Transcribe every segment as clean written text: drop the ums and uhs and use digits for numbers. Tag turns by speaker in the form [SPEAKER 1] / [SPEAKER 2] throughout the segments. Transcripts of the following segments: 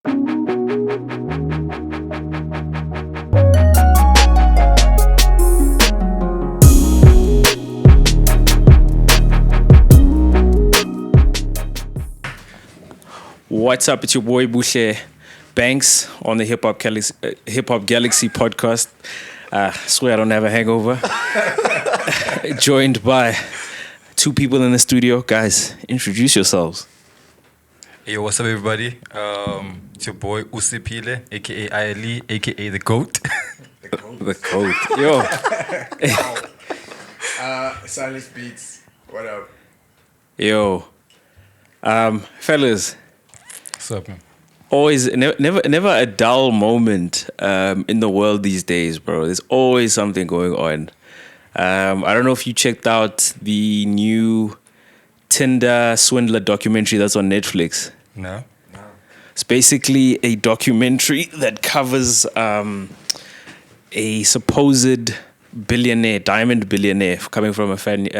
[SPEAKER 1] What's up? It's your boy Bushe Banks on the Hip Hop Galaxy podcast. Swear I don't have a hangover. Joined by two people in the studio. Guys, introduce yourselves.
[SPEAKER 2] Yo, what's up, everybody? It's your boy Usipile, aka Ali, aka the Goat.
[SPEAKER 1] The Goat. Yo.
[SPEAKER 3] Silas Beats. What up?
[SPEAKER 1] Yo. Fellas.
[SPEAKER 2] What's up, man?
[SPEAKER 1] Always, never a dull moment in the world these days, bro. There's always something going on. I don't know if you checked out the new Tinder swindler documentary that's on Netflix.
[SPEAKER 2] No?
[SPEAKER 1] It's basically a documentary that covers a supposed billionaire, diamond billionaire, coming from a family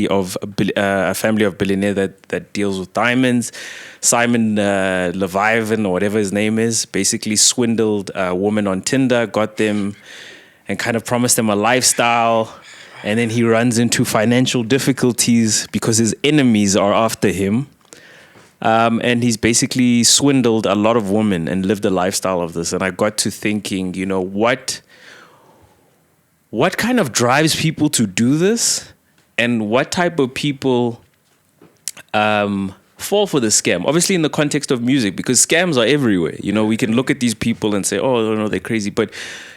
[SPEAKER 1] of billionaire that deals with diamonds. Simon Leviathan, or whatever his name is, basically swindled a woman on Tinder, got them and kind of promised them a lifestyle. And then he runs into financial difficulties because his enemies are after him. And he's basically swindled a lot of women and lived a lifestyle of this. And I got to thinking, you know, what kind of drives people to do this, and what type of people fall for the scam? Obviously in the context of music, because scams are everywhere. You know, we can look at these people and say, oh, no, they're crazy. But,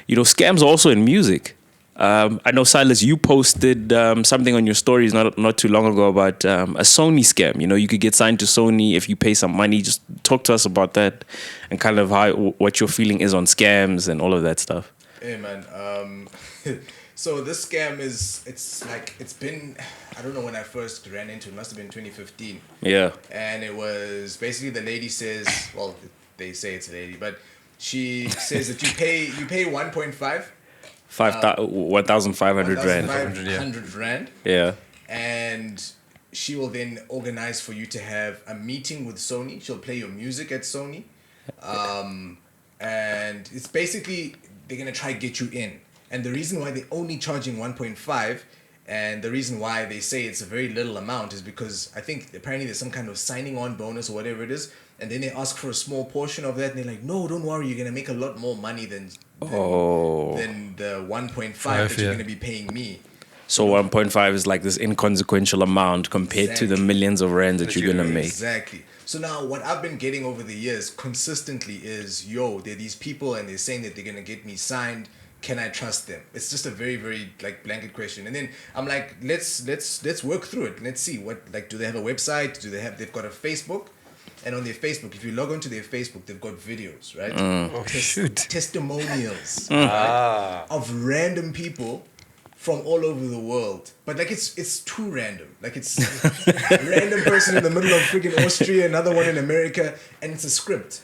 [SPEAKER 1] you know, scams are also in music. I know, Silas, you posted something on your stories not too long ago about a Sony scam. You know, you could get signed to Sony if you pay some money. Just talk to us about that and kind of what your feeling is on scams and all of that stuff.
[SPEAKER 3] Hey, man. So this scam it's been, I don't know when I first ran into it. Must have been 2015.
[SPEAKER 1] Yeah.
[SPEAKER 3] And it was basically the lady says, well, they say it's a lady, but she says that you pay 1.5.
[SPEAKER 1] 1,500 rand.
[SPEAKER 3] 1,500 rand.
[SPEAKER 1] Yeah.
[SPEAKER 3] And she will then organize for you to have a meeting with Sony. She'll play your music at Sony. And it's basically, they're going to try to get you in. And the reason why they're only charging 1.5, and the reason why they say it's a very little amount, is because I think apparently there's some kind of signing on bonus or whatever it is. And then they ask for a small portion of that. And they're like, no, don't worry. You're going to make a lot more money than the 1.5 that you're going to be paying me.
[SPEAKER 1] So 1.5 is like this inconsequential amount compared to the millions of rands that you're going to make.
[SPEAKER 3] Exactly. So now what I've been getting over the years consistently is, there are these people and they're saying that they're going to get me signed. Can I trust them? It's just a very, very like blanket question. And then I'm like, let's work through it. Let's see do they have a website? They've got a Facebook? And on their Facebook, if you log onto their Facebook, they've got videos, right? Testimonials right? Of random people from all over the world. But like it's too random. Like it's a random person in the middle of freaking Austria, another one in America, and it's a script.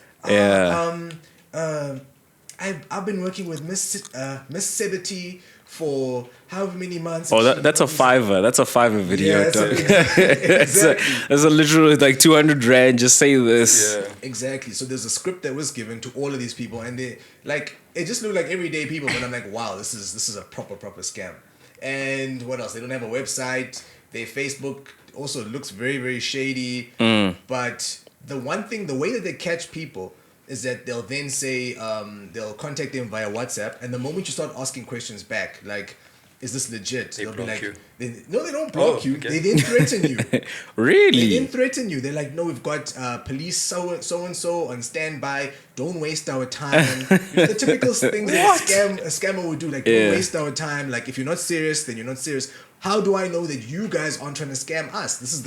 [SPEAKER 3] I've been working with Miss Sebeti for however many months.
[SPEAKER 1] Oh, that's a $5. That's a $5 video.
[SPEAKER 3] Yeah,
[SPEAKER 1] That's a literal like 200 rand. Just say this.
[SPEAKER 3] Yeah. Exactly. So there's a script that was given to all of these people, and they like it just looked like everyday people. But I'm like, wow, this is a proper scam. And what else? They don't have a website. Their Facebook also looks very, very shady. But the way that they catch people is that they'll then say, they'll contact them via WhatsApp, and the moment you start asking questions back, like, is this legit?
[SPEAKER 2] They'll
[SPEAKER 3] be like,
[SPEAKER 2] you.
[SPEAKER 3] No, they don't block you. Okay. They then threaten you.
[SPEAKER 1] Really?
[SPEAKER 3] They then threaten you. They're like, no, we've got police so and so on standby. Don't waste our time. The typical things that a scammer would do, like, don't waste our time. Like, if you're not serious, then you're not serious. How do I know that you guys aren't trying to scam us? This is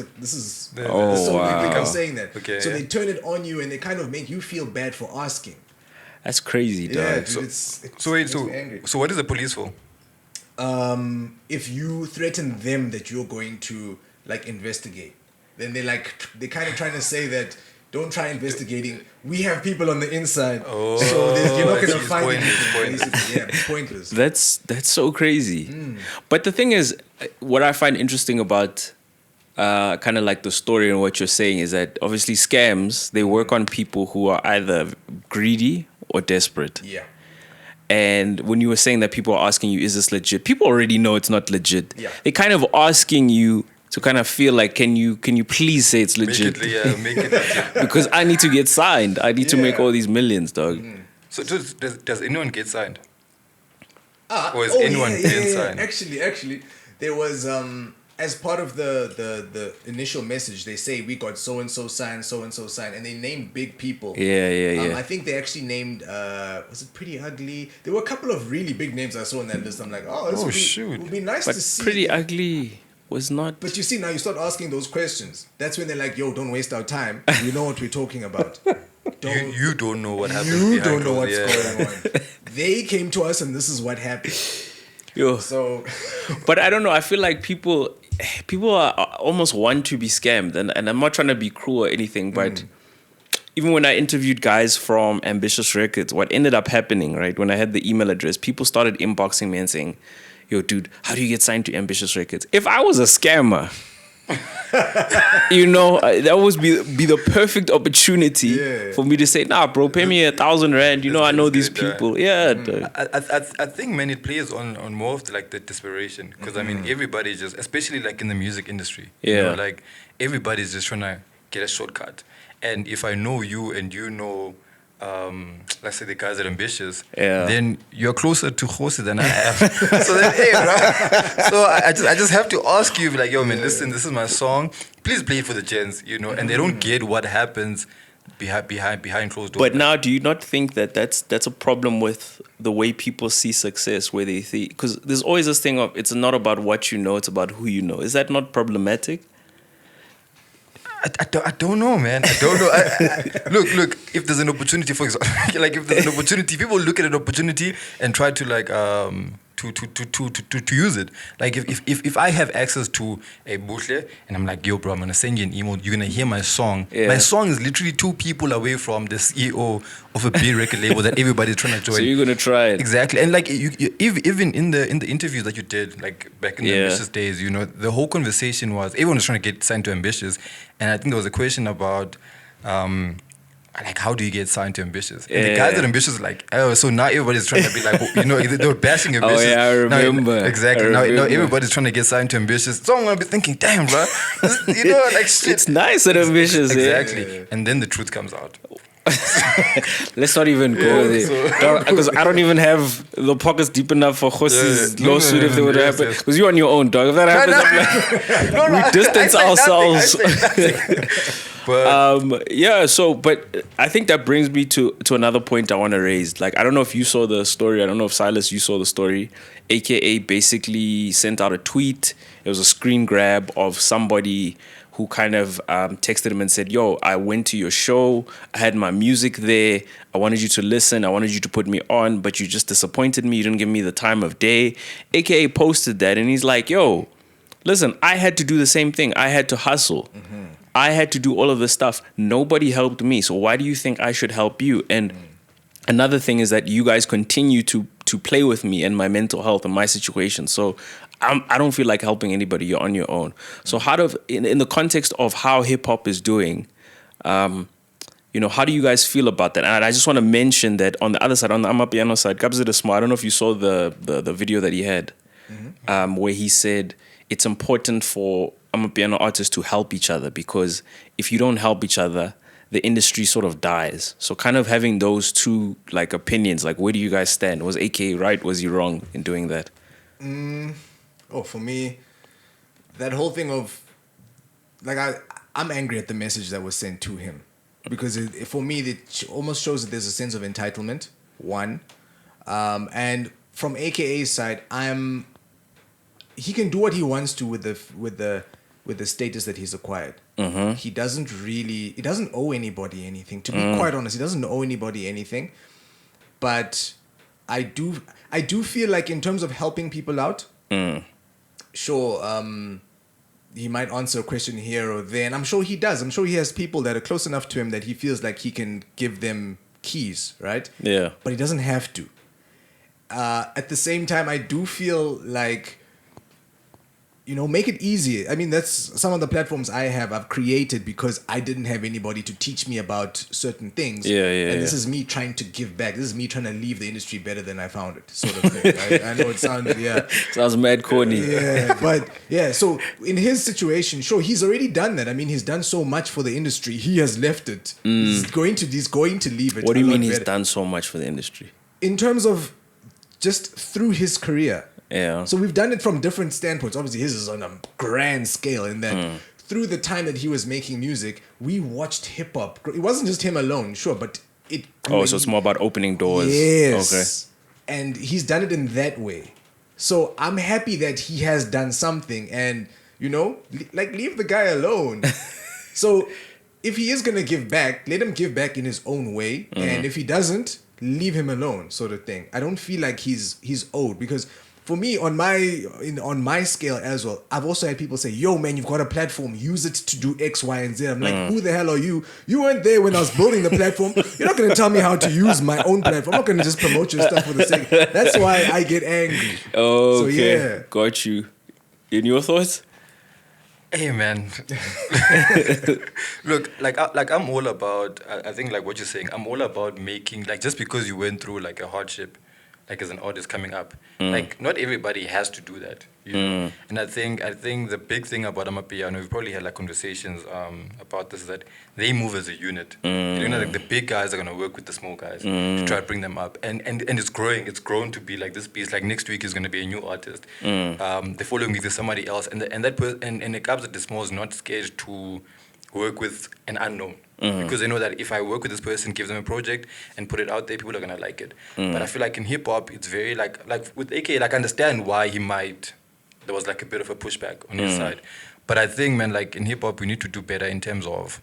[SPEAKER 3] so many people saying that. Okay, so they turn it on you and they kind of make you feel bad for asking.
[SPEAKER 1] That's crazy, dog.
[SPEAKER 3] Yeah, dude,
[SPEAKER 2] so what is the police for?
[SPEAKER 3] If you threaten them that you're going to like investigate, then they kind of trying to say that don't try investigating. We have people on the inside, so you're not going to find anything. Yeah, it's pointless.
[SPEAKER 1] That's so crazy. But the thing is, what I find interesting about kind of like the story and what you're saying is that obviously scams, they work on people who are either greedy or desperate.
[SPEAKER 3] Yeah.
[SPEAKER 1] And when you were saying that people are asking you, is this legit? People already know it's not legit.
[SPEAKER 3] Yeah.
[SPEAKER 1] They're kind of asking you to kind of feel like, can you please say it's legit?
[SPEAKER 2] Make it legit.
[SPEAKER 1] Because I need to get signed. I need to make
[SPEAKER 3] Yeah.
[SPEAKER 1] all these millions, dog.
[SPEAKER 2] So does anyone get signed? Or is
[SPEAKER 3] Oh,
[SPEAKER 2] anyone being signed?
[SPEAKER 3] Actually, there was as part of the initial message, they say we got so and so signed, and they named big people.
[SPEAKER 1] Yeah.
[SPEAKER 3] I think they actually named was it Pretty Ugly? There were a couple of really big names I saw in that list. I'm like, would be nice
[SPEAKER 1] But
[SPEAKER 3] to see.
[SPEAKER 1] Pretty Ugly was not.
[SPEAKER 3] But you see, now you start asking those questions. That's when they're like, yo, don't waste our time. We know what we're talking about.
[SPEAKER 2] You don't know what happens.
[SPEAKER 3] You
[SPEAKER 2] behind
[SPEAKER 3] don't know
[SPEAKER 2] closed-
[SPEAKER 3] what's
[SPEAKER 2] yeah.
[SPEAKER 3] going on. They came to us and this is what happened.
[SPEAKER 1] Yo.
[SPEAKER 3] So
[SPEAKER 1] But I don't know. I feel like people are almost want to be scammed, and I'm not trying to be cruel or anything, but even when I interviewed guys from Ambitious Records, what ended up happening, right, when I had the email address, people started inboxing me and saying, yo, dude, how do you get signed to Ambitious Records? If I was a scammer, that would be the perfect opportunity for me to say, nah, bro, pay me 1,000 rand. I know these people. Yeah.
[SPEAKER 2] I think, man, it plays on more of the desperation, because I mean everybody just, especially like in the music industry, like everybody's just trying to get a shortcut. And if I know you and you know, let's say the guys are ambitious, then you're closer to Jose than I am. So then, hey, bro. So I just have to ask you, like, yo, man, listen, this is my song. Please play it for the gents, and they don't get what happens behind closed doors.
[SPEAKER 1] But now, do you not think that that's a problem with the way people see success, where they think, because there's always this thing of it's not about what you know, it's about who you know. Is that not problematic?
[SPEAKER 2] I don't know, man. I don't know. Look. If there's an opportunity, for example, if there's an opportunity, people look at an opportunity and try to to use it. Like if I have access to a buhle and I'm like, yo, bro, I'm gonna send you an email. You're gonna hear my song.
[SPEAKER 1] Yeah.
[SPEAKER 2] My song is literally 2 people away from the CEO of a big record label that everybody's trying to join.
[SPEAKER 1] So you're gonna try it.
[SPEAKER 2] Exactly, and even in the interviews that you did, like back in the Ambitious days, the whole conversation was everyone was trying to get signed to Ambitious, and I think there was a question about how do you get signed to Ambitious? And the guys at Ambitious like, oh, so now everybody's trying to be like, they were bashing Ambitious.
[SPEAKER 1] Oh yeah, I remember.
[SPEAKER 2] Exactly. Now everybody's trying to get signed to Ambitious. So I'm gonna be thinking, damn, bro, shit.
[SPEAKER 1] It's nice at Ambitious.
[SPEAKER 2] Exactly. And then the truth comes out.
[SPEAKER 1] Let's not even go there, because I don't even have the pockets deep enough for Jose's lawsuit if they would happen. Because you're on your own, dog. If that happens, I'm like, we distance ourselves. But I think that brings me to another point I want to raise. Like, I don't know if you saw the story. I don't know if Silas, you saw the story. AKA basically sent out a tweet. It was a screen grab of somebody who kind of texted him and said, yo, I went to your show. I had my music there. I wanted you to listen. I wanted you to put me on, but you just disappointed me. You didn't give me the time of day. AKA posted that, and he's like, yo, listen, I had to do the same thing. I had to hustle. I had to do all of this stuff. Nobody helped me. So why do you think I should help you? And another thing is that you guys continue to play with me and my mental health and my situation. So I don't feel like helping anybody. You're on your own. So in the context of how hip hop is doing, how do you guys feel about that? And I just want to mention that on the other side, on the Amapiano side, Kabzida Smart, I don't know if you saw the video that he had, where he said it's important for Amapiano artists to help each other, because if you don't help each other, the industry sort of dies. So kind of having those two opinions, where do you guys stand? Was AK right? Was he wrong in doing that?
[SPEAKER 3] For me, that whole thing of I'm angry at the message that was sent to him, because for me it almost shows that there's a sense of entitlement. One, and from AKA's side, he can do what he wants to with the status that he's acquired. He doesn't owe anybody anything. To be quite honest, he doesn't owe anybody anything. But I do feel like in terms of helping people out, sure, he might answer a question here or there, and I'm sure he does. I'm sure he has people that are close enough to him that he feels like he can give them keys, right?
[SPEAKER 1] Yeah.
[SPEAKER 3] But he doesn't have to. At the same time, I do feel like, make it easier. I mean, that's some of the platforms I've created because I didn't have anybody to teach me about certain things. And this is me trying to give back. This is me trying to leave the industry better than I found it, sort of thing. I know it
[SPEAKER 1] sounds mad corny.
[SPEAKER 3] Yeah, but so in his situation, sure, he's already done that. I mean, he's done so much for the industry. He has left it. He's going to leave it.
[SPEAKER 1] What do you mean he's done so much for the industry?
[SPEAKER 3] In terms of just through his career.
[SPEAKER 1] Yeah.
[SPEAKER 3] So we've done it from different standpoints. Obviously, his is on a grand scale in that through the time that he was making music, we watched hip hop. It wasn't just him alone, sure, but it grew.
[SPEAKER 1] Oh, so it's more about opening doors.
[SPEAKER 3] Yes.
[SPEAKER 1] Okay.
[SPEAKER 3] And he's done it in that way. So I'm happy that he has done something and, leave the guy alone. So if he is going to give back, let him give back in his own way. And if he doesn't, leave him alone, sort of thing. I don't feel like he's owed because for me, on my scale as well, I've also had people say, yo, man, you've got a platform. Use it to do X, Y, and Z. I'm like, who the hell are you? You weren't there when I was building the platform. You're not going to tell me how to use my own platform. I'm not going to just promote your stuff for the sake. That's why I get angry.
[SPEAKER 1] Oh, okay. So, yeah. Got you. In your thoughts?
[SPEAKER 2] Hey, man. Look, I'm all about, I think like what you're saying, I'm all about making, like just because you went through like a hardship, like as an artist coming up, like not everybody has to do that, you know. And I think the big thing about Amapiano, we've probably had like conversations about this, is that they move as a unit. Like the big guys are gonna work with the small guys to try to bring them up, and it's growing. It's grown to be like this piece. Like next week is gonna be a new artist. The following week there's somebody else, and the clubs at the small is not scared to work with an unknown. Because they know that if I work with this person, give them a project and put it out there, people are gonna like it. But I feel like in hip hop, it's very like with AK, like I understand why there was like a bit of a pushback on his side. But I think, man, like in hip hop, we need to do better in terms of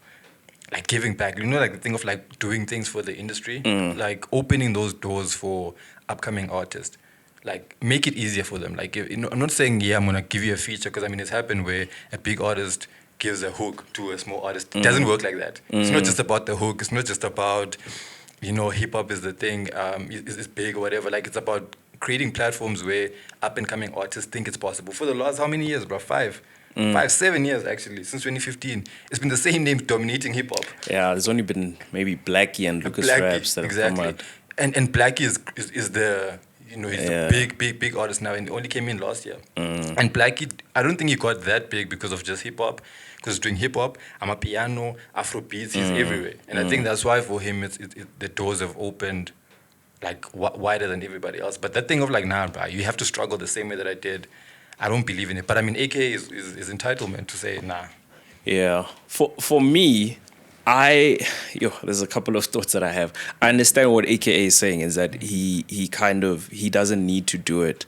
[SPEAKER 2] like giving back. Like the thing of like doing things for the industry, like opening those doors for upcoming artists. Like make it easier for them. Like I'm not saying I'm gonna give you a feature, because I mean it's happened where a big artist gives a hook to a small artist. It doesn't work like that. It's not just about the hook. It's not just about, hip hop is the thing, is big or whatever. Like it's about creating platforms where up and coming artists think it's possible. For the last how many years, bro? 7 years actually, since 2015. It's been the same name dominating hip hop.
[SPEAKER 1] Yeah, there's only been maybe Blackie and Lucas Raps that have come out.
[SPEAKER 2] And Blackie is the he's a big artist now, and he only came in last year. And Blackie, I don't think he got that big because of just hip hop. Because doing hip hop, Amapiano, Afro beats, he's everywhere. And I think that's why for him, the doors have opened like wider than everybody else. But that thing of like, nah, bro, you have to struggle the same way that I did. I don't believe in it. But I mean, AK is entitlement to say, nah.
[SPEAKER 1] Yeah. For me, there's a couple of thoughts that I have. I understand what AKA is saying, is that he doesn't need to do it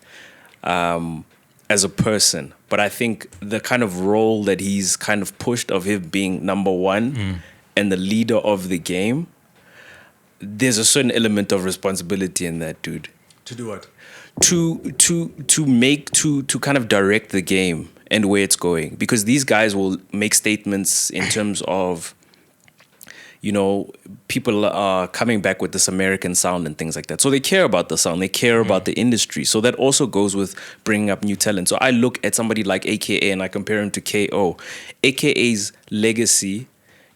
[SPEAKER 1] as a person. But I think the kind of role that he's kind of pushed of him being number one and the leader of the game, there's a certain element of responsibility in that, dude.
[SPEAKER 3] To do what?
[SPEAKER 1] To kind of direct the game and where it's going. Because these guys will make statements in terms of, people are coming back with this American sound and things like that. So they care about the sound. They care about the industry. So that also goes with bringing up new talent. So I look at somebody like AKA and I compare him to KO. AKA's legacy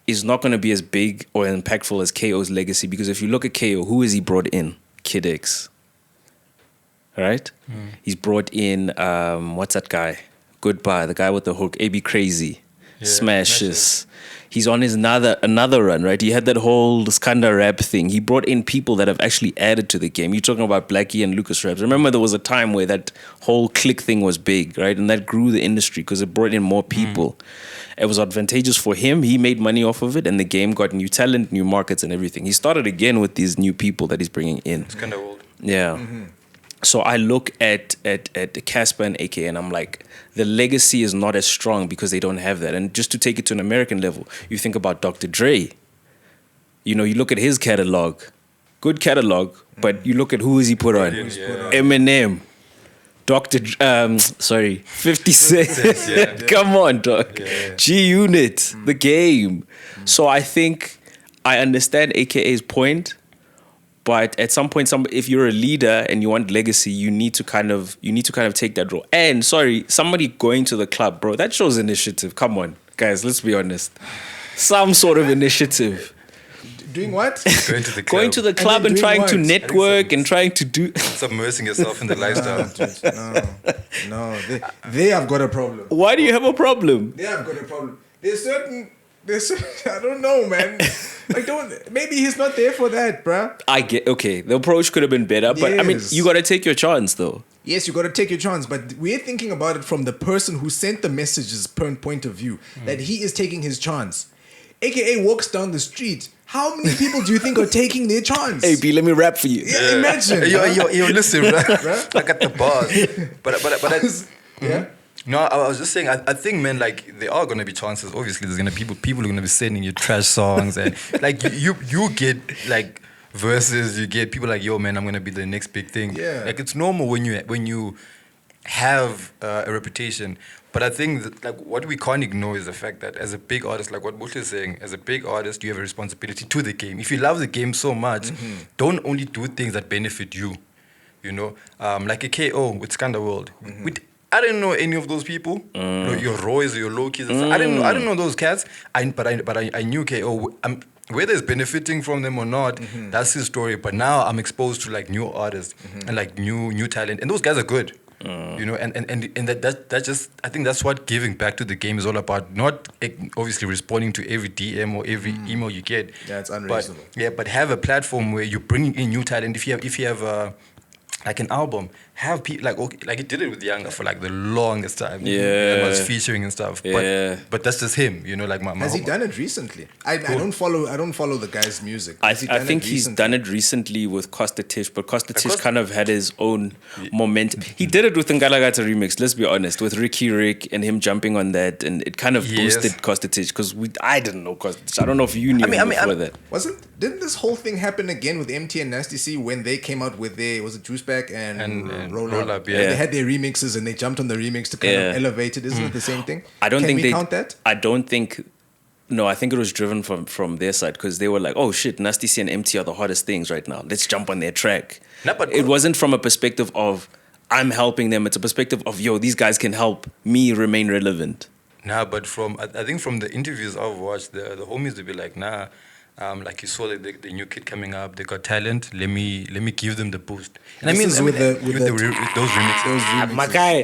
[SPEAKER 1] is not going to be as big or impactful as KO's legacy, because if you look at KO, who has he brought in? Kid X. Right? He's brought in, what's that guy? Goodbye, the guy with the hook, AB Crazy. Smashes. He's on his another run, right? He had that whole Skanda rap thing. He brought in people that have actually added to the game. You're talking about Blackie and Lucas Raps. Remember, there was a time where that whole click thing was big, right? And that grew the industry because it brought in more people. It was advantageous for him. He made money off of it, and the game got new talent, new markets, and everything. He started again with these new people that he's bringing in.
[SPEAKER 2] It's kind of old.
[SPEAKER 1] Yeah. So I look at Casper and AK, and I'm like, the legacy is not as strong because they don't have that. And just to take it to an American level, you think about Dr. Dre. You look at his catalog, good catalog, but you look at who is he put on? Eminem, 50 Cent. Come on, dog. G Unit, The Game. So I think I understand AKA's point, But at some point, if you're a leader and you want legacy, you need to kind of take that role. And sorry, somebody going to the club, bro, that shows initiative. Come on, guys, let's be honest. Some sort of initiative.
[SPEAKER 3] Doing what?
[SPEAKER 2] Going to the club
[SPEAKER 1] And trying to network and trying to do
[SPEAKER 2] submersing yourself in the lifestyle.
[SPEAKER 3] No, they have got a problem.
[SPEAKER 1] Why do you have a problem?
[SPEAKER 3] They have got a problem. There's certain I don't know, man. Like, maybe he's not there for that, bruh.
[SPEAKER 1] Okay, the approach could have been better, but I mean, you got to take your chance, though.
[SPEAKER 3] Yes, you got to take your chance, but we're thinking about it from the person who sent the message's point of view, that he is taking his chance. AKA walks down the street. How many people do you think are taking their chance?
[SPEAKER 1] Hey, B, let me rap for you.
[SPEAKER 3] Yeah, imagine.
[SPEAKER 2] Yo, listen, bruh. I got the bars. But
[SPEAKER 3] yeah.
[SPEAKER 2] No, I was just saying. I think, man, like there are gonna be chances. Obviously, there's gonna be people are gonna be sending you trash songs, and like you get like verses. You get people like, yo, man, I'm gonna be the next big thing.
[SPEAKER 3] Yeah.
[SPEAKER 2] Like it's normal when you have a reputation. But I think that, like, what we can't ignore is the fact that as a big artist, like what Bush is saying, as a big artist, you have a responsibility to the game. If you love the game so much, don't only do things that benefit you. You know, like a KO with Scandal World. I didn't know any of those people. Your Roys, your Lokis. I didn't know those cats. But I knew KO. Whether it's benefiting from them or not, that's his story. But now I'm exposed to like new artists and like new talent, and those guys are good. You know, and that just, I think that's what giving back to the game is all about. Not obviously responding to every DM or every email you get.
[SPEAKER 3] Yeah, it's unreasonable.
[SPEAKER 2] But have a platform where you're bringing in new talent. If you have like an album, have people like he did it with Younger for like the longest time.
[SPEAKER 1] Yeah,
[SPEAKER 2] and was featuring and stuff.
[SPEAKER 1] Yeah.
[SPEAKER 2] But that's just him. You know, like my.
[SPEAKER 3] Has he done it recently? I don't follow the guy's music.
[SPEAKER 1] I think he's done it recently with Costa Tish, but Costa Tish kind of had his own momentum. He did it with Ngalagata remix. Let's be honest, with Ricky Rick and him jumping on that, and it kind of boosted Costa Tish because I didn't know Costa Tish. I don't know if you knew before that.
[SPEAKER 3] Didn't this whole thing happen again with MT and Nasty C when they came out with was it Juice Back and Roll Up?
[SPEAKER 2] Yeah.
[SPEAKER 3] They had their remixes and they jumped on the remix to kind of elevate it. Isn't it the same thing? Can we count that?
[SPEAKER 1] I don't think. No, I think it was driven from their side because they were like, oh shit, Nasty C and MT are the hottest things right now. Let's jump on their track. It wasn't from a perspective of I'm helping them. It's a perspective of, yo, these guys can help me remain relevant.
[SPEAKER 2] Nah, but I think from the interviews I've watched, the homies will be like, nah. Like you saw the new kid coming up, they got talent. Let me give them the boost. And with those remixes.
[SPEAKER 1] My guy,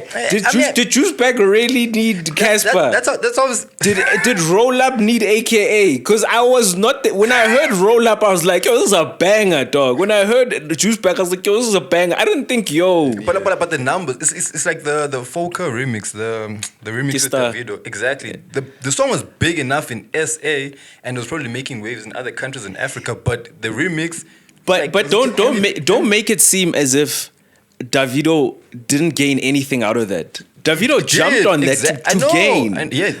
[SPEAKER 1] did Juice Bag really need Casper?
[SPEAKER 2] That's always.
[SPEAKER 1] Did Roll Up need AKA? Because I was not when I heard Roll Up, I was like, yo, this is a banger, dog. When I heard Juice Bag, I was like, yo, this is a banger. I didn't think, yo.
[SPEAKER 2] But the numbers, it's like the Folker remix, the remix with the video. Exactly. The song was big enough in SA and it was probably making waves in other countries in Africa, but the remix.
[SPEAKER 1] But don't make it seem as if Davido didn't gain anything out of that. Davido jumped on that to gain.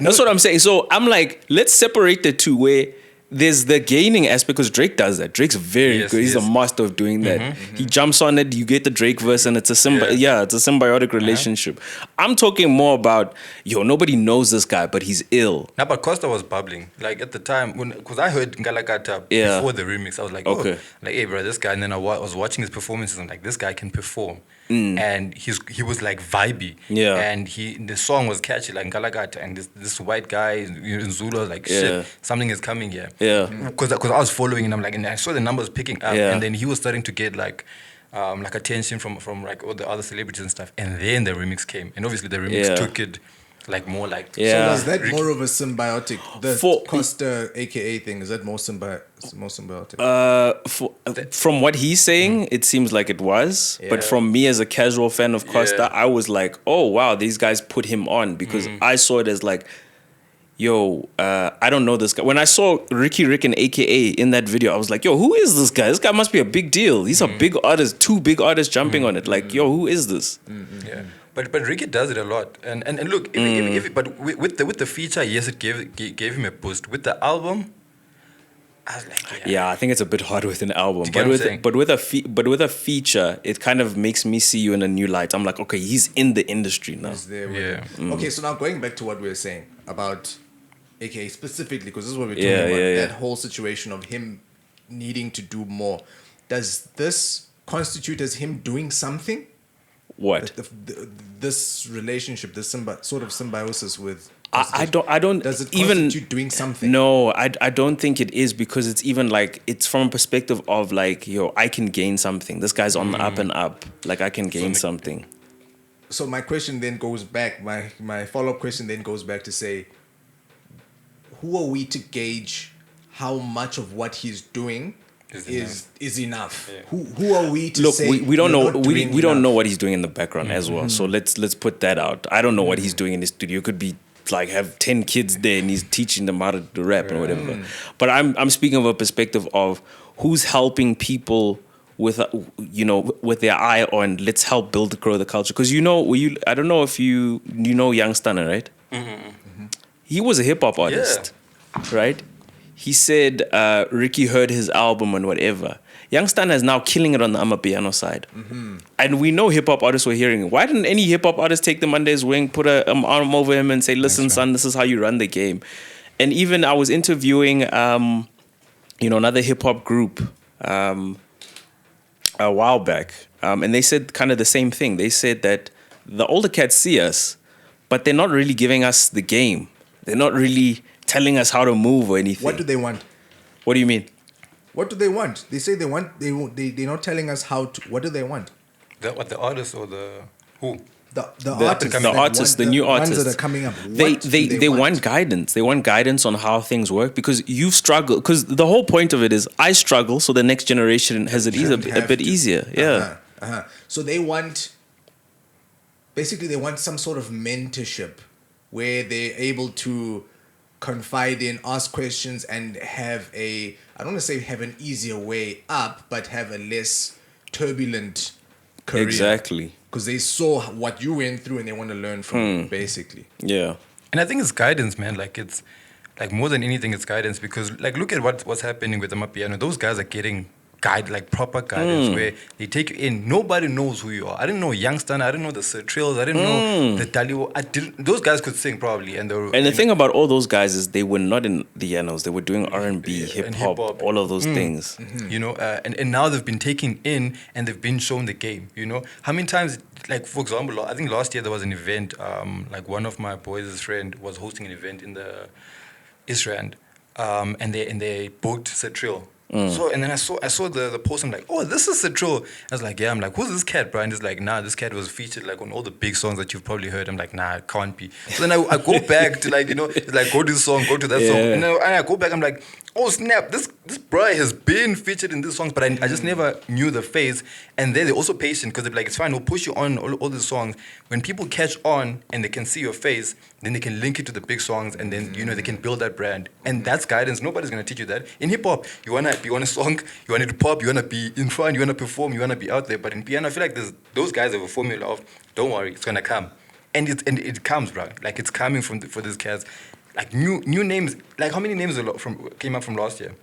[SPEAKER 1] That's what I'm saying. So I'm like, let's separate the two where there's the gaining aspect because Drake does that. Drake's very good. He's a master of doing that. He jumps on it, you get the Drake verse, and it's a symbiotic relationship. I'm talking more about, yo, nobody knows this guy, but he's ill.
[SPEAKER 2] Nah, but Costa was bubbling. Like at the time, because I heard Ngalakata before the remix, I was like, okay. Like, hey, bro, this guy. And then I was watching his performances, and I'm like, this guy can perform. And he was like vibey. Yeah. And the song was catchy, like Ngalakata, and this white guy in Zulu was like, shit, something is coming here.
[SPEAKER 1] Yeah.
[SPEAKER 2] Because I was following and I'm like, and I saw the numbers picking up, and then he was starting to get like attention from like all the other celebrities and stuff. And then the remix came, and obviously the remix took it like more like.
[SPEAKER 3] Yeah. So was that more of a symbiotic? The Costa AKA thing, is that more symbiotic?
[SPEAKER 1] From what he's saying, it seems like it was. Yeah. But from me as a casual fan of Costa, I was like, oh wow, these guys put him on because I saw it as like, yo, I don't know this guy. When I saw Ricky Rick and AKA in that video, I was like, yo, who is this guy? This guy must be a big deal. These are big artists, two big artists jumping on it. Like, yo, who is this?
[SPEAKER 2] Yeah. But Ricky does it a lot. And look, but with the feature, yes, it gave him a boost. With the album, I was like,
[SPEAKER 1] I think it's a bit hard with an album. But with a feature, it kind of makes me see you in a new light. I'm like, okay, he's in the industry now.
[SPEAKER 3] He's there. Okay, so now going back to what we were saying about AKA specifically, because this is what we're talking about, that whole situation of him needing to do more. does this constitute as him doing something?
[SPEAKER 1] What?
[SPEAKER 3] This relationship, this sort of symbiosis with.
[SPEAKER 1] I don't.
[SPEAKER 3] Does it
[SPEAKER 1] even
[SPEAKER 3] constitute doing something?
[SPEAKER 1] No, I don't think it is, because it's even like, it's from a perspective of like, yo, I can gain something. This guy's on the up and up. Like, I can gain something.
[SPEAKER 3] So my question then goes back. My follow-up question then goes back to say, who are we to gauge how much of what he's doing is enough? Yeah. Who are we to say?
[SPEAKER 1] Look, we don't know. We don't know what he's doing in the background as well. So let's put that out. I don't know what he's doing in the studio. It could be like have 10 kids there and he's teaching them how to do rap and whatever. But I'm speaking of a perspective of who's helping people with with their eye on, let's help grow the culture. Because I don't know if you know Young Stunner, right? He was a hip hop artist, right? He said Ricky heard his album and whatever. Young Stunner is now killing it on the Amapiano side. And we know hip hop artists were hearing it. Why didn't any hip hop artist take them under his wing, put an arm over him and say, listen, son, this is how you run the game? And even I was interviewing another hip hop group a while back. And they said kind of the same thing. They said that the older cats see us, but they're not really giving us the game. They're not really telling us how to move or anything.
[SPEAKER 3] What do they want?
[SPEAKER 1] What do you mean?
[SPEAKER 3] What do they want? They say they're not telling us how to. What do they want?
[SPEAKER 2] The artists or the who?
[SPEAKER 3] The artists,
[SPEAKER 1] the new artists
[SPEAKER 3] ones that are coming up.
[SPEAKER 1] They want guidance. They want guidance on how things work, because you've struggled. Because the whole point of it is I struggle, so the next generation has it a bit easier. Yeah.
[SPEAKER 3] So they want. Basically, they want some sort of mentorship where they're able to confide in, ask questions, and have I don't want to say have an easier way up, but have a less turbulent career.
[SPEAKER 1] Exactly.
[SPEAKER 3] Because they saw what you went through and they want to learn from you, basically.
[SPEAKER 1] Yeah.
[SPEAKER 2] And I think it's guidance, man. Like, it's like more than anything, it's guidance, because like look at what's happening with Amapiano. Those guys are getting proper guidance where they take you in. Nobody knows who you are. I didn't know Young Stunner. I didn't know the Sir Trills. I didn't know the Daliwo. Those guys could sing probably. And
[SPEAKER 1] the thing about all those guys is they were not in the Llanos. They were doing R&B, hip hop, all of those things.
[SPEAKER 2] And now they've been taken in and they've been shown the game. How many times, like for example, I think last year there was an event. Like one of my boys' friend was hosting an event in the Israel, and they booked Sir Trill. So and then I saw the post. I'm like, oh, this is Citro. I was like, yeah. I'm like, who's this cat, Brian? He's like, nah, this cat was featured like on all the big songs that you've probably heard. I'm like, nah, it can't be. So then I go back to it's like go to this song, go to that song, and I go back. I'm like, oh snap, this Brian has been featured in these songs, but I just never knew the phase. And then they're also patient because they're like, it's fine, we'll push you on all the songs. When people catch on and they can see your face, then they can link it to the big songs, and then they can build that brand. And that's guidance. Nobody's gonna teach you that. In hip hop, you wanna be on a song, you want it to pop, you wanna be in front, you wanna perform, you wanna be out there. But in piano, I feel like those guys have a formula of, don't worry, it's gonna come, and it comes, bro. Like it's coming for these cats. Like new names. Like how many names came up from last year?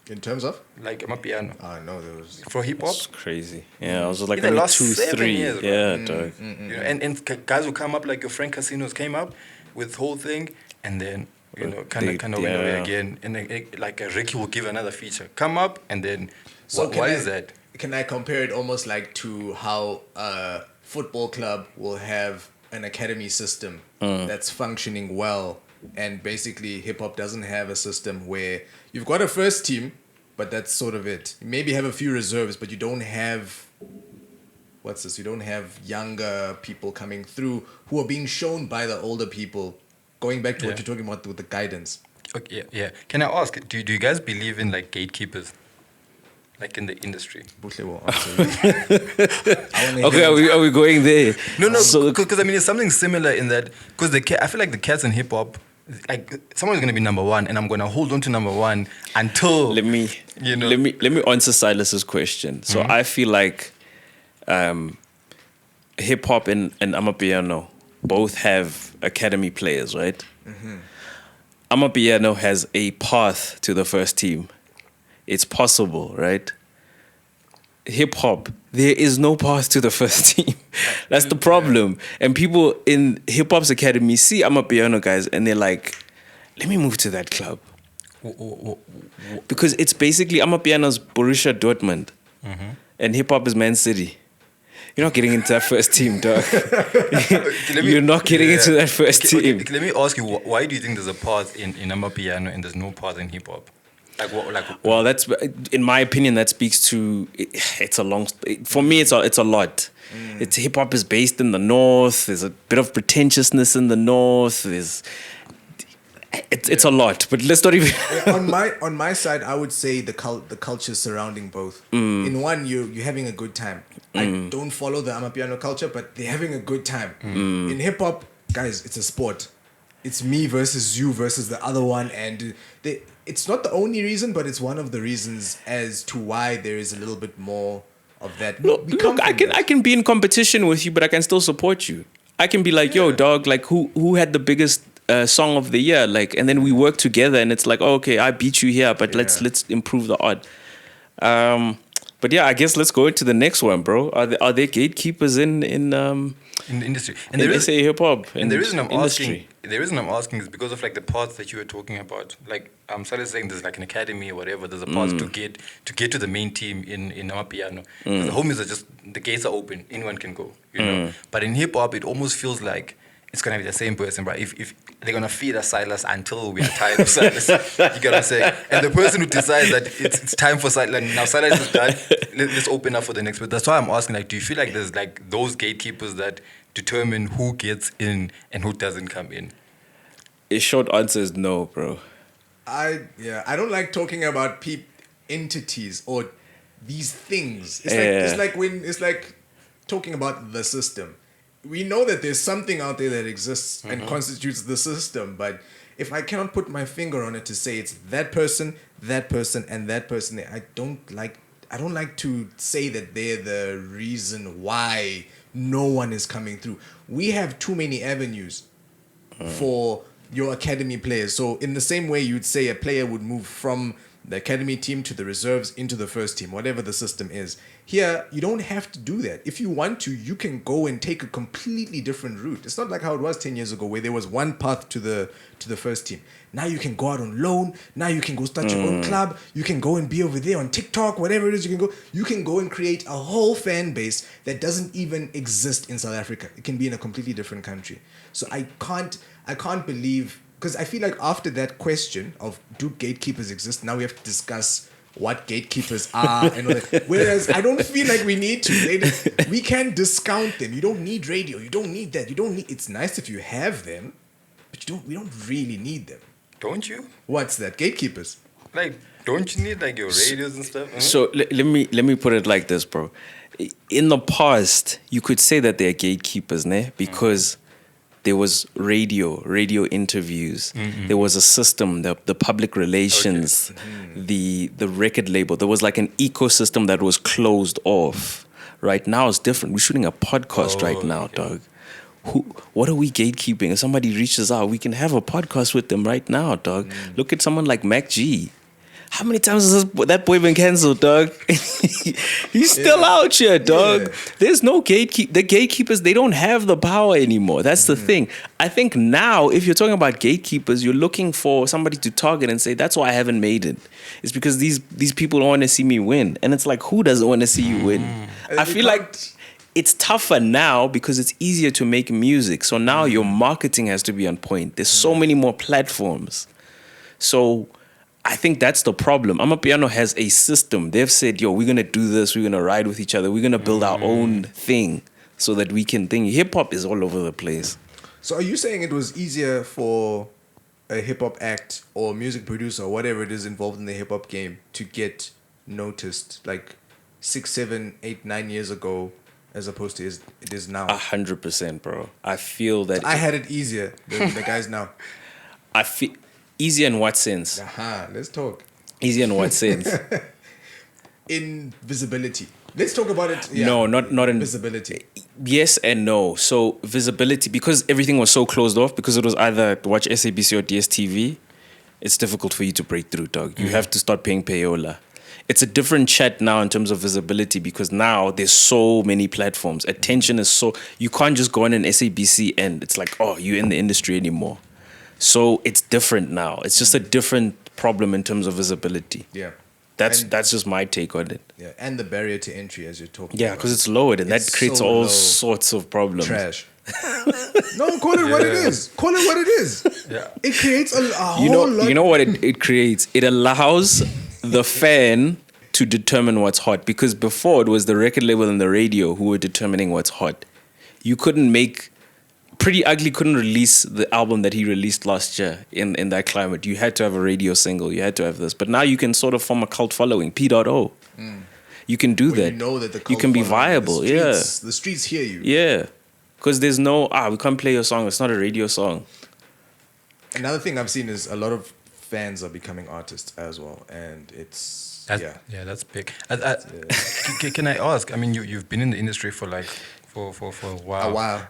[SPEAKER 3] In terms of?
[SPEAKER 2] Like Amapiano.
[SPEAKER 3] No, there was...
[SPEAKER 2] For hip-hop?
[SPEAKER 1] It's crazy. Yeah, I was like
[SPEAKER 2] the last
[SPEAKER 1] 2, 3
[SPEAKER 2] years,
[SPEAKER 1] yeah, dog.
[SPEAKER 2] And guys will come up, like your Frank Casinos came up with whole thing, and then, kind of went away again. And like Ricky will give another feature. Come up, and then,
[SPEAKER 3] so
[SPEAKER 2] why is that?
[SPEAKER 3] Can I compare it almost like to how a football club will have an academy system that's functioning well, and basically hip-hop doesn't have a system where you've got a first team, but that's sort of it. You maybe have a few reserves, but you don't have... What's this? You don't have younger people coming through who are being shown by the older people. Going back to what you're talking about with the guidance.
[SPEAKER 2] Okay, yeah. Can I ask, do you guys believe in like gatekeepers? Like in the industry?
[SPEAKER 3] Bushle will answer you.
[SPEAKER 1] Okay, are we going there?
[SPEAKER 2] No, because I mean, it's something similar in that, because I feel like the cats in hip-hop, like someone's gonna be number one, and I'm gonna hold on to number one until
[SPEAKER 1] let me answer Silas's question. So I feel like hip hop and Amapiano both have academy players, right? Amapiano has a path to the first team. It's possible, right? Hip hop, there is no path to the first team. That's the problem. And people in hip hop's academy see Amapiano guys and they're like, let me move to that club. Because it's basically Amapiano's Borussia Dortmund. and hip hop is Man City. You're not getting into that first team, dog. You're not getting into that first team.
[SPEAKER 2] Let me ask you, why do you think there's a part in Amapiano and there's no part in hip hop?
[SPEAKER 1] Well, that's, in my opinion, that speaks to, it's a long, for me, it's a lot. It's hip hop is based in the north. There's a bit of pretentiousness in the north. It's a lot, but let's not even.
[SPEAKER 3] on my side, I would say the culture surrounding both. In one, you're having a good time. I don't follow the Amapiano culture, but they're having a good time. In hip hop, guys, it's a sport. It's me versus you versus the other one, and it's not the only reason, but it's one of the reasons as to why there is a little bit more of that.
[SPEAKER 1] Look, I can be in competition with you, but I can still support you. I can be like, yo, dog, like who had the biggest song of the year, like, and then we work together, and it's like, oh, okay, I beat you here, but let's improve the odd. But yeah, I guess let's go into the next one, bro. Are there gatekeepers in the
[SPEAKER 2] industry?
[SPEAKER 1] And there is hip hop.
[SPEAKER 2] And the reason I'm asking is because of like the paths that you were talking about. Like I'm started saying there's like an academy or whatever. There's a path to get to the main team in our piano. The homies are just, the gates are open. Anyone can go, you know. But in hip hop, it almost feels like it's gonna be the same person, right? If they're gonna feed us Silas until we are tired of Silas, you get what I'm saying? And the person who decides that it's time for Silas, like, now Silas is done, let's open up for the next person. That's why I'm asking, like, do you feel like there's like those gatekeepers that determine who gets in and who doesn't come in?
[SPEAKER 1] A short answer is no, bro.
[SPEAKER 3] I don't like talking about entities or these things. It's like talking about the system. We know that there's something out there that exists and constitutes the system, but if I cannot put my finger on it to say it's that person, and that person, I don't like to say that they're the reason why no one is coming through. We have too many avenues for your academy players. So in the same way you'd say a player would move from the academy team to the reserves into the first team, whatever the system is. Here, you don't have to do that. If you want to, you can go and take a completely different route. It's not like how it was 10 years ago where there was one path to the first team. Now you can go out on loan. Now you can go start your own club. You can go and be over there on TikTok, whatever it is you can go. You can go and create a whole fan base that doesn't even exist in South Africa. It can be in a completely different country. So I can't believe, because I feel like after that question of do gatekeepers exist, now we have to discuss what gatekeepers are and all that. Whereas I don't feel like we need to. We can discount them. You don't need radio. You don't need that. It's nice if you have them, but we don't really need them.
[SPEAKER 2] Don't you?
[SPEAKER 3] What's that? Gatekeepers.
[SPEAKER 2] Like, don't you need like your radios and stuff?
[SPEAKER 1] So let me put it like this, bro. In the past, you could say that they're gatekeepers, ne? Because there was radio interviews. There was a system, the public relations, the record label. There was like an ecosystem that was closed off. Right now it's different. We're shooting a podcast right now, dog. What are we gatekeeping? If somebody reaches out, we can have a podcast with them right now, dog. Look at someone like Mac G. How many times has that boy been cancelled, dog? He's still out here, dog. Yeah. There's no gatekeep. The gatekeepers, they don't have the power anymore. That's the thing. I think now, if you're talking about gatekeepers, you're looking for somebody to target and say, that's why I haven't made it. It's because these people don't want to see me win. And it's like, who doesn't want to see you win? I feel like it's tougher now because it's easier to make music. So now your marketing has to be on point. There's so many more platforms. So I think that's the problem. Amapiano has a system. They've said, yo, we're going to do this. We're going to ride with each other. We're going to build our own thing so that we can think. Hip-hop is all over the place.
[SPEAKER 3] So are you saying it was easier for a hip-hop act or music producer or whatever it is involved in the hip-hop game to get noticed like 6, 7, 8, 9 years ago as opposed to it is now?
[SPEAKER 1] 100%, bro. I feel that...
[SPEAKER 3] So I had it easier than the guys now.
[SPEAKER 1] I feel... Easier in what sense?
[SPEAKER 3] Let's talk.
[SPEAKER 1] Easier in what sense?
[SPEAKER 3] In visibility. Let's talk about it.
[SPEAKER 1] Yeah. No, not in
[SPEAKER 3] visibility.
[SPEAKER 1] Yes and no. So visibility, because everything was so closed off, because it was either watch SABC or DSTV, it's difficult for you to break through, dog. You have to start paying payola. It's a different chat now in terms of visibility because now there's so many platforms. Attention is so... You can't just go on an SABC and it's like, oh, you're in the industry anymore. So it's different now. It's just a different problem in terms of visibility.
[SPEAKER 3] Yeah.
[SPEAKER 1] That's just my take on it.
[SPEAKER 3] Yeah, and the barrier to entry, as you're talking.
[SPEAKER 1] Yeah, because it's lowered, and that creates
[SPEAKER 3] so
[SPEAKER 1] all
[SPEAKER 3] low.
[SPEAKER 1] sorts of problems.
[SPEAKER 3] Trash. No, call it what it is. Call it what it is.
[SPEAKER 2] Yeah.
[SPEAKER 3] It creates a whole lot.
[SPEAKER 1] You know what it creates? It allows the fan to determine what's hot, because before it was the record label and the radio who were determining what's hot. You couldn't make Pretty Ugly couldn't release the album that he released last year in that climate. You had to have a radio single. You had to have this. But now you can sort of form a cult following. P.O. You can do that.
[SPEAKER 3] You know that the
[SPEAKER 1] you can be viable.
[SPEAKER 3] The streets hear you.
[SPEAKER 1] Yeah. Because there's no, we can't play your song. It's not a radio song.
[SPEAKER 3] Another thing I've seen is a lot of fans are becoming artists as well. And it's,
[SPEAKER 2] that's big. Can I ask? I mean, you've been in the industry for like, for a while.
[SPEAKER 3] A while.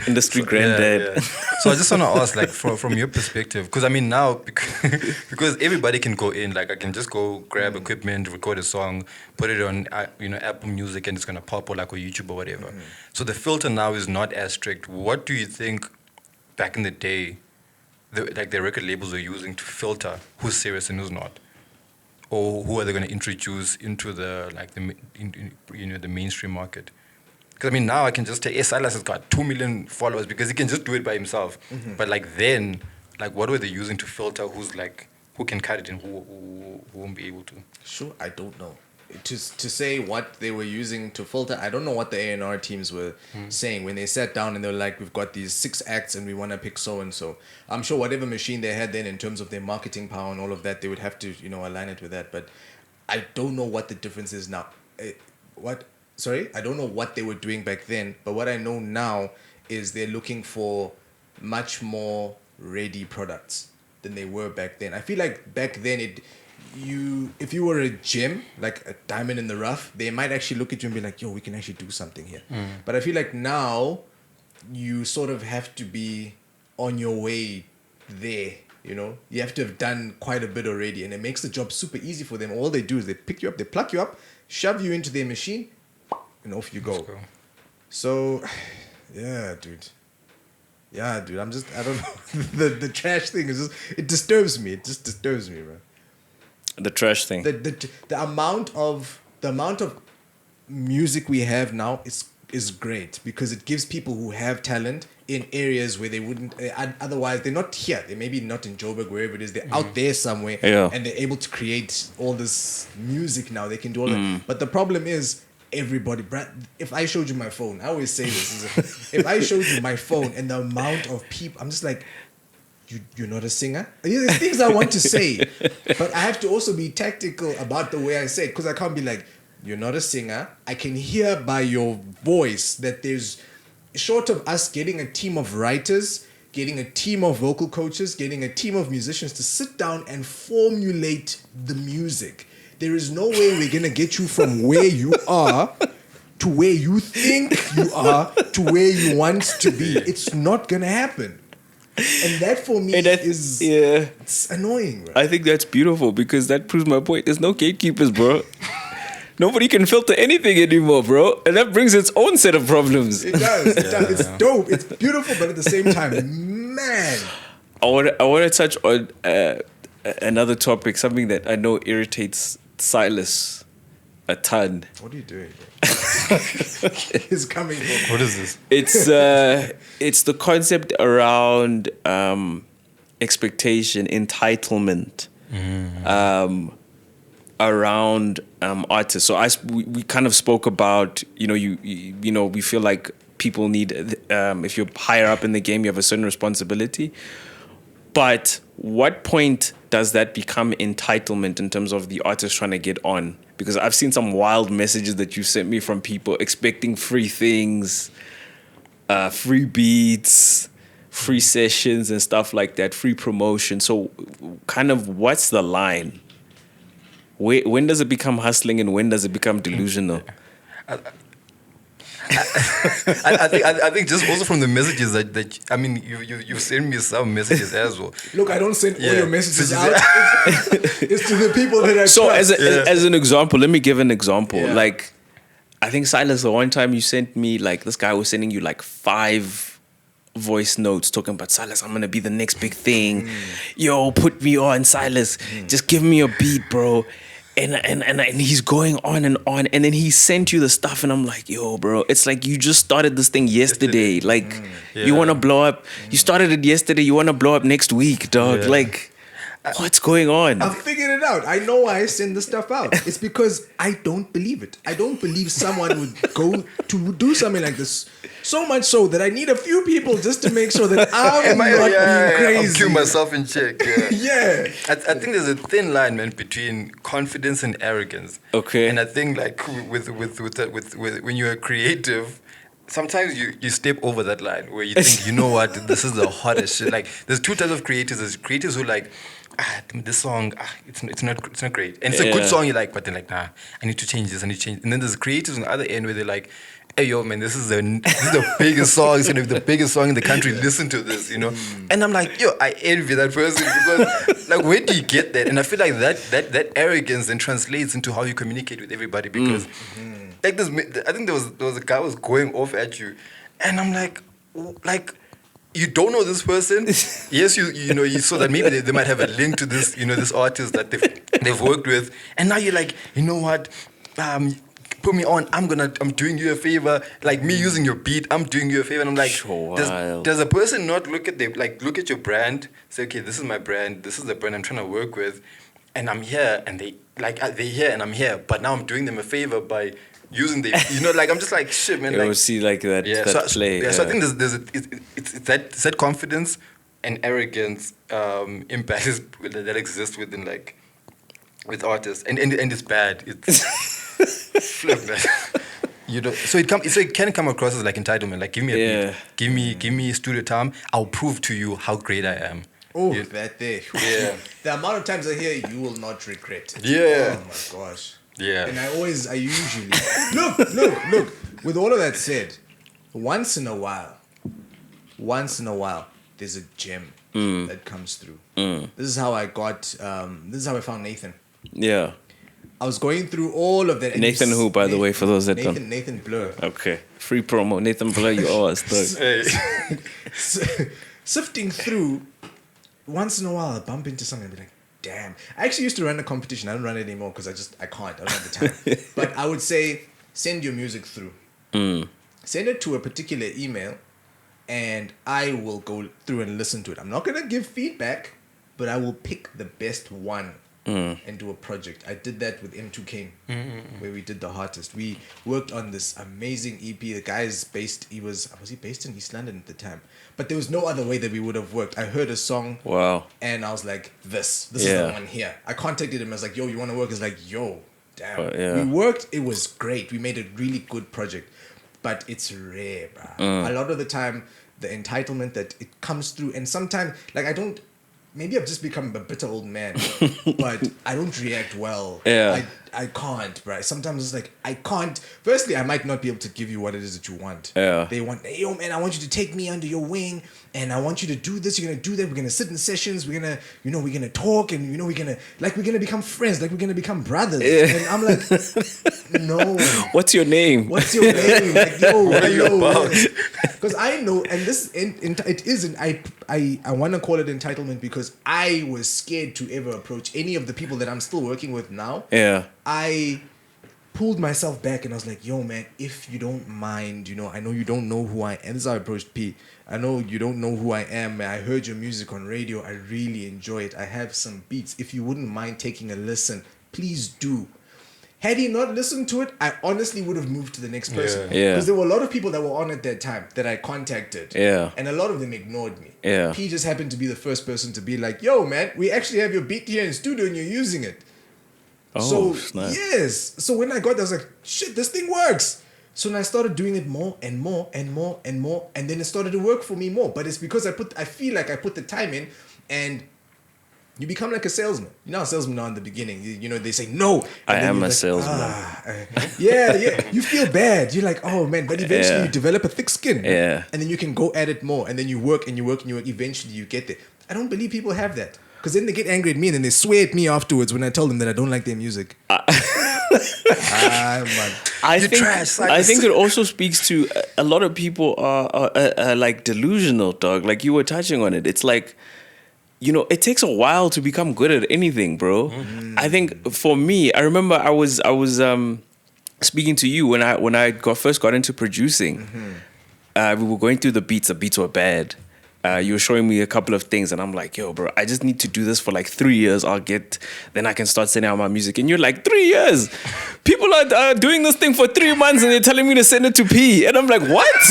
[SPEAKER 1] Industry granddad.
[SPEAKER 2] Yeah. So I just want to ask, like, from your perspective, because I mean now, because everybody can go in, like I can just go grab equipment, record a song, put it on, Apple Music, and it's gonna pop, or like on YouTube or whatever. So the filter now is not as strict. What do you think back in the day, the record labels were using to filter who's serious and who's not? Or who are they going to introduce into the the mainstream market? Because I mean now I can just say Silas has got 2 million followers because he can just do it by himself. But like then, like what were they using to filter who can cut it and who won't be able to?
[SPEAKER 3] Sure, I don't know. To say what they were using to filter, I don't know what the A&R teams were saying when they sat down and they were like, we've got these 6 acts and we want to pick so-and-so. I'm sure whatever machine they had then in terms of their marketing power and all of that, they would have to, align it with that. But I don't know what the difference is now. I don't know what they were doing back then, but what I know now is they're looking for much more ready products than they were back then. I feel like back then if you were a gem, like a diamond in the rough, they might actually look at you and be like, yo, we can actually do something here. But I feel like now you sort of have to be on your way there, You have to have done quite a bit already, and it makes the job super easy for them. All they do is they pick you up, they pluck you up, shove you into their machine, and off you go. So, yeah, dude. I don't know. the trash thing is it disturbs me. It just disturbs me, bro.
[SPEAKER 1] The trash thing.
[SPEAKER 3] The amount of music we have now is great because it gives people who have talent in areas where they wouldn't otherwise. They're not here. They maybe not in Joburg, wherever it is. They're out there somewhere, and they're able to create all this music now. They can do all that. But the problem is everybody. If I showed you my phone, I always say this: if I showed you my phone and the amount of people, I'm just like, you're not a singer? There's things I want to say, but I have to also be tactical about the way I say it because I can't be like, you're not a singer. I can hear by your voice that there's, short of us getting a team of writers, getting a team of vocal coaches, getting a team of musicians to sit down and formulate the music. There is no way we're going to get you from where you are to where you think you are to where you want to be. It's not going to happen. And that for me is it's annoying, right?
[SPEAKER 1] I think that's beautiful because that proves my point. There's no gatekeepers, bro. Nobody can filter anything anymore, bro. And that brings its own set of problems.
[SPEAKER 3] It does. It's dope. It's beautiful, but at the same time, man.
[SPEAKER 1] I want to touch on another topic, something that I know irritates Silas a ton.
[SPEAKER 3] What are you doing, bro? He's coming.
[SPEAKER 2] What is this?
[SPEAKER 1] It's the concept around expectation, entitlement, around artists. So we kind of spoke about we feel like people need if you're higher up in the game, you have a certain responsibility. But what point does that become entitlement in terms of the artist trying to get on? Because I've seen some wild messages that you sent me from people expecting free things, free beats, free sessions and stuff like that, free promotion. So kind of what's the line? When does it become hustling and when does it become delusional?
[SPEAKER 2] I think just also from the messages that I mean you send me some messages as well.
[SPEAKER 3] Look, I don't send all your messages out. It's to the people that I
[SPEAKER 1] so
[SPEAKER 3] trust.
[SPEAKER 1] as an example, let me give an example.
[SPEAKER 3] Yeah.
[SPEAKER 1] Like I think Silas, the one time you sent me, like this guy was sending you like 5 voice notes talking about Silas, I'm gonna be the next big thing. Yo, put me on, Silas. Just give me a beat, bro. And he's going on, and then he sent you the stuff, and I'm like, yo, bro, it's like you just started this thing yesterday. Like, you want to blow up. You started it yesterday. You want to blow up next week, dog.
[SPEAKER 2] Yeah.
[SPEAKER 1] Like, what's going on?
[SPEAKER 3] I've figured it out. I know why I send the stuff out. It's because I don't believe it. I don't believe someone would go to do something like this. So much so that I need a few people just to make sure that I'm not being crazy.
[SPEAKER 2] I'm keeping myself in check. Yeah.
[SPEAKER 3] Yeah.
[SPEAKER 2] I think there's a thin line, man, between confidence and arrogance.
[SPEAKER 1] Okay.
[SPEAKER 2] And I think like with when you're creative, sometimes you step over that line where you think, you know what, this is the hottest shit. Like, there's two types of creators. There's creators who like, this song, it's not great, and it's a good song. You like, but they're like, nah, I need to change this. I need to change. And then there's creators on the other end where they're like, hey yo, man, this is the biggest song. It's gonna be the biggest song in the country. Listen to this, you know. And I'm like, yo, I envy that person because like, where do you get that? And I feel like that arrogance then translates into how you communicate with everybody because like this, I think there was a guy who was going off at you, and I'm like. You don't know this person. Yes, you know, you saw that maybe they might have a link to this, you know, this artist that they've worked with, and now you're like, you know what, put me on. I'm doing you a favor. Like me using your beat, I'm doing you a favor. And I'm like, does a person not look at your brand, say, okay, this is my brand. This is the brand I'm trying to work with, and I'm here, and they're here, and I'm here. But now I'm doing them a favor by using the, you know, like I'm just like shit, man.
[SPEAKER 1] You see, like that play.
[SPEAKER 2] Yeah, so I think it's that confidence and arrogance impact that exists within like with artists, and it's bad. It's flip, man. You know, so it can come across as like entitlement. Like, give me a beat, give me studio time. I'll prove to you how great I am.
[SPEAKER 3] Oh, that day.
[SPEAKER 2] Yeah.
[SPEAKER 3] The amount of times I hear you will not regret it.
[SPEAKER 2] Yeah.
[SPEAKER 3] Oh my gosh.
[SPEAKER 2] Yeah.
[SPEAKER 3] And I usually look. With all of that said, once in a while, there's a gem that comes through. This is how I found Nathan.
[SPEAKER 1] Yeah.
[SPEAKER 3] I was going through all of that.
[SPEAKER 1] Nathan who, by the way, for those that don't.
[SPEAKER 3] Nathan Blur.
[SPEAKER 1] Okay. Free promo. Nathan Blur, you owe us, though.
[SPEAKER 2] Hey.
[SPEAKER 3] Sifting through, once in a while I bump into something and be like, damn. I actually used to run a competition. I don't run it anymore because I can't. I don't have the time. But I would say, send your music through. Send it to a particular email, and I will go through and listen to it. I'm not going to give feedback, but I will pick the best one and do a project. I did that with M2K, where we did The Hottest. We worked on this amazing EP. The guy is based, was he based in East London at the time? But there was no other way that we would have worked. I heard a song. Wow. And I was like, this is the one here. I contacted him. I was like, yo, you want to work? He's like, yo, damn. We worked. It was great. We made a really good project. But it's rare, bro. A lot of the time, the entitlement that it comes through. And sometimes, like, maybe I've just become a bitter old man, but I don't react well. Yeah. I can't, bro. Sometimes it's like, I can't. Firstly, I might not be able to give you what it is that you want. Yeah. They want, hey, yo, man, I want you to take me under your wing, and I want you to do this. You're going to do that. We're going to sit in sessions. We're going to talk, and, we're going to become friends. Like, we're going to become brothers. Yeah. And I'm like, no.
[SPEAKER 1] What's your name?
[SPEAKER 3] Like, yo, what are you about? Because I know, and this, it isn't, I want to call it entitlement because I was scared to ever approach any of the people that I'm still working with now. Yeah. I pulled myself back and I was like, yo, man, if you don't mind, I know you don't know who I am. This is how I approached P. I know you don't know who I am, man. I heard your music on radio. I really enjoy it. I have some beats. If you wouldn't mind taking a listen, please do. Had he not listened to it, I honestly would have moved to the next person. Yeah. Because there were a lot of people that were on at that time that I contacted. Yeah. And a lot of them ignored me. Yeah. P just happened to be the first person to be like, yo, man, we actually have your beat here in studio and you're using it. So, yes. So when I got there, I was like, shit, this thing works. So then I started doing it more and more and more and more. And then it started to work for me more. But it's because I feel like I put the time in and you become like a salesman. You know how salesmen are in the beginning. They say no.
[SPEAKER 1] I am a salesman.
[SPEAKER 3] Yeah. You feel bad. You're like, oh man. But eventually you develop a thick skin. Yeah. And then you can go at it more. And then you work and you work and you work. Eventually you get there. I don't believe people have that. Because then they get angry at me and then they swear at me afterwards when I tell them that I don't like their music. I
[SPEAKER 1] think it also speaks to a lot of people are like delusional, dog. Like you were touching on it. It's like it takes a while to become good at anything, bro. I think for me, I remember I was speaking to you when I first got into producing. We were going through the beats. The beats were bad. You were showing me a couple of things, and I'm like, yo, bro, I just need to do this for like 3 years. Then I can start sending out my music. And you're like, 3 years? People are doing this thing for 3 months, and they're telling me to send it to P. And I'm like, what?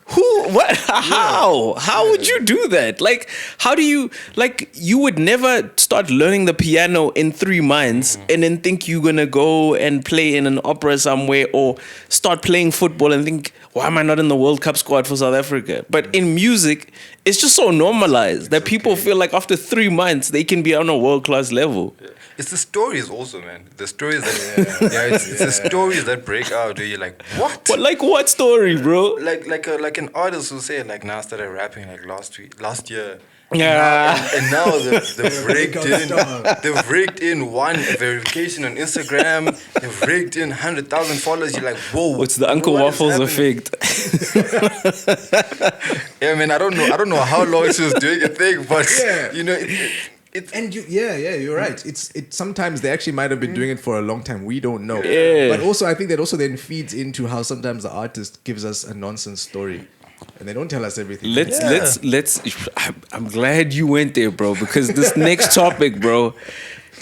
[SPEAKER 1] Who? What? How? How would you do that? Like, how do you, like, you would never start learning the piano in 3 months and then think you're going to go and play in an opera somewhere or start playing football and think, why am I not in the World Cup squad for South Africa? But in music, it's just so normalized that people feel like after 3 months, they can be on a world-class level.
[SPEAKER 2] Yeah. It's the stories also, man. The stories that, it's the stories that break out where you're like, what?
[SPEAKER 1] But like what story, bro?
[SPEAKER 2] Like an artist who say, like, now I started rapping like last year.
[SPEAKER 1] Yeah.
[SPEAKER 2] And now they've raked in one verification on Instagram. They've raked in 100,000 followers. You're like, whoa.
[SPEAKER 1] What's the Uncle Waffles effect?
[SPEAKER 2] Yeah, man. I don't know how long she was doing a thing, but
[SPEAKER 3] you're right. It's sometimes they actually might have been doing it for a long time. We don't know.
[SPEAKER 1] Yeah.
[SPEAKER 3] But also, I think that also then feeds into how sometimes the artist gives us a nonsense story. And they don't tell us everything.
[SPEAKER 1] Let's. I'm glad you went there, bro, because this next topic, bro,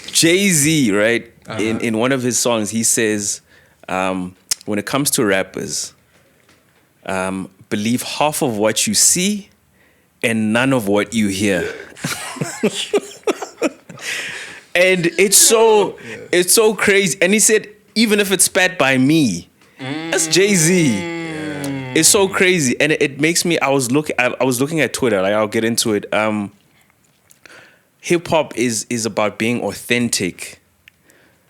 [SPEAKER 1] Jay-Z, right? In one of his songs, he says, when it comes to rappers, believe half of what you see and none of what you hear. And it's so crazy. And he said, even if it's spat by me, that's Jay-Z. It's so crazy, and it makes me. I was looking at Twitter. Like, I'll get into it. Hip hop is about being authentic,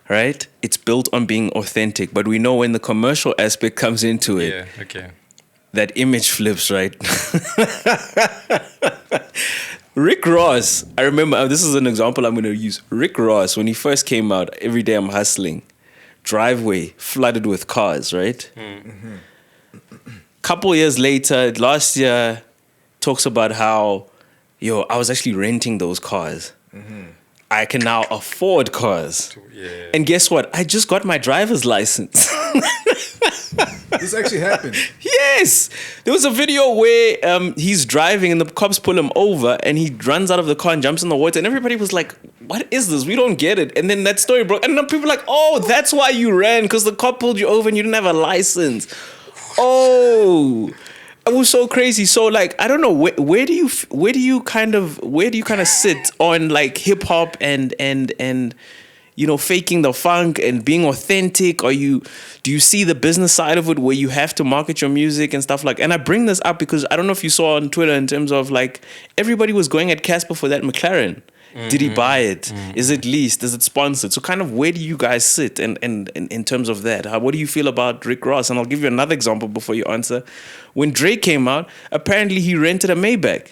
[SPEAKER 1] right? It's built on being authentic, but we know when the commercial aspect comes into it, that image flips, right? Rick Ross. I remember this is an example I'm going to use. Rick Ross, when he first came out, Every Day I'm Hustling, driveway flooded with cars, right? Mm-hmm. Couple years later, last year, talks about how, I was actually renting those cars. Mm-hmm. I can now afford cars. Yeah. And guess what? I just got my driver's license.
[SPEAKER 3] This actually happened.
[SPEAKER 1] Yes. There was a video where he's driving and the cops pull him over and he runs out of the car and jumps in the water. And everybody was like, what is this? We don't get it. And then that story broke. And then people were like, oh, that's why you ran, because the cop pulled you over and you didn't have a license. Oh, it was so crazy. So like, I don't know, where do you kind of sit on like hip hop and faking the funk and being authentic? Do you see the business side of it where you have to market your music and stuff like? And I bring this up because I don't know if you saw on Twitter in terms of like everybody was going at Casper for that McLaren. Mm-hmm. Did he buy it? Mm-hmm. Is it leased? Is it sponsored? So kind of where do you guys sit and in terms of that? What do you feel about Rick Ross? And I'll give you another example before you answer. When Drake came out, apparently he rented a Maybach.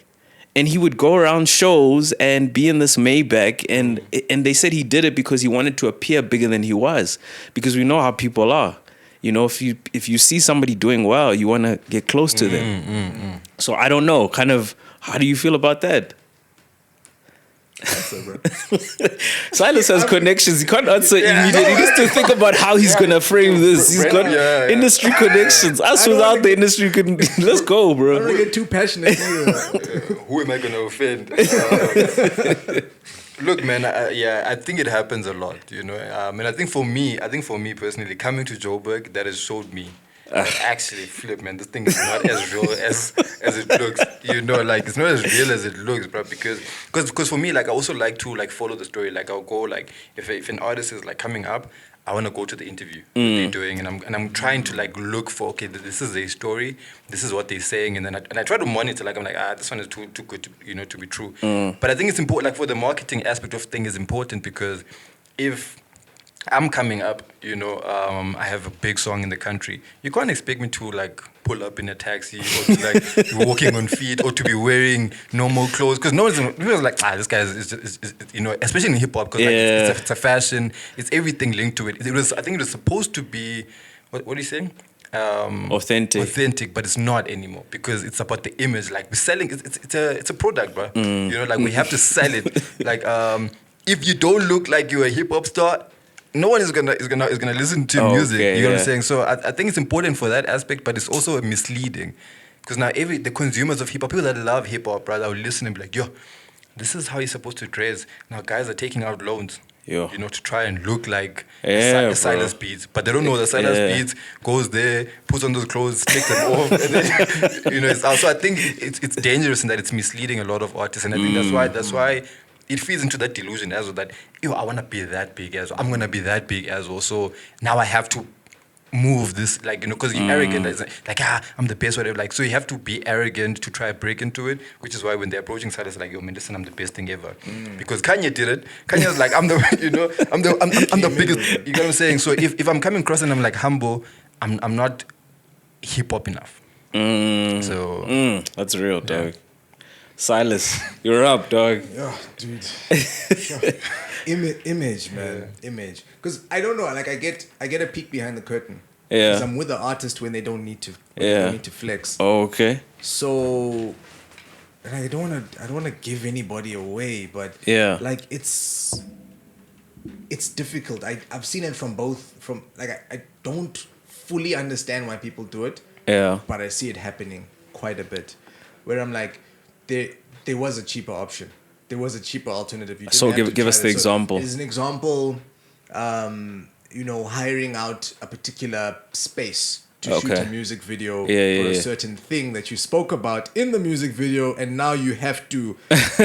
[SPEAKER 1] And he would go around shows and be in this Maybach. And they said he did it because he wanted to appear bigger than he was. Because we know how people are. If you see somebody doing well, you want to get close to them. Mm-hmm. So I don't know. Kind of, how do you feel about that?
[SPEAKER 3] Answer, bro.
[SPEAKER 1] Silas has connections. He can't answer immediately. He needs to think about how he's gonna frame this. He's got industry connections. Us without the industry couldn't. Let's go, bro.
[SPEAKER 3] I don't get too passionate.
[SPEAKER 2] Who am I gonna offend? Look, man. I think it happens a lot. And I think for me personally, coming to Joburg, that has showed me. Actually, flip, man. This thing is not as real as it looks. Like it's not as real as it looks, bro. Because for me, like I also like to like follow the story. Like I'll go like if an artist is like coming up, I want to go to the interview what they're doing, and I'm trying to like look for this is their story, this is what they're saying, and then I try to monitor. Like I'm like this one is too good to to be true. But I think it's important. Like for the marketing aspect of thing is important because if I'm coming up, I have a big song in the country. You can't expect me to like pull up in a taxi or to like be walking on feet or to be wearing normal clothes because no one's like, this guy is especially in hip hop because it's a fashion, it's everything linked to it. I think it was supposed to be, what are you saying? authentic, but it's not anymore because it's about the image. Like we're selling, it's a product, bro. You know, like we have to sell it. Like if you don't look like you're a hip hop star, no one is gonna listen to your music. You know what I'm saying? So I think it's important for that aspect, but it's also misleading because now the consumers of hip hop, people that love hip hop, brother, will listen and be like, yo, this is how you're supposed to dress. Now guys are taking out loans. You know, to try and look like Silas Beats, but they don't know that Silas Beats goes there, puts on those clothes, takes them off, and then, you know. So I think it's dangerous in that it's misleading a lot of artists, and I think that's why it feeds into that delusion as well. That I want to be that big as well. I'm gonna be that big as well. So now I have to move this, like, you know, because you're arrogant, like I'm the best, whatever. Like, so you have to be arrogant to try to break into it, which is why when they're approaching Silas, like, yo man, listen, I'm the best thing ever. Because Kanye did it. Kanye was like, I'm the biggest. You know what I'm saying? So if I'm coming across and I'm like humble, I'm not hip hop enough. So
[SPEAKER 1] that's real, dog. Silas, you're up, dog.
[SPEAKER 3] Yeah, dude. Image, man. Image. Because I don't know, like I get a peek behind the curtain.
[SPEAKER 1] Yeah.
[SPEAKER 3] Because I'm with the artist when they don't need to. They don't need to flex.
[SPEAKER 1] Oh, okay.
[SPEAKER 3] So, and I don't wanna give anybody away, but like it's difficult. I've seen it from both. I don't fully understand why people do it.
[SPEAKER 1] Yeah.
[SPEAKER 3] But I see it happening quite a bit, where I'm like, there was a cheaper option. There was a cheaper alternative.
[SPEAKER 1] So give us the example.
[SPEAKER 3] As an example, you know, hiring out a particular space to shoot a music video for a certain thing that you spoke about in the music video, and now you have to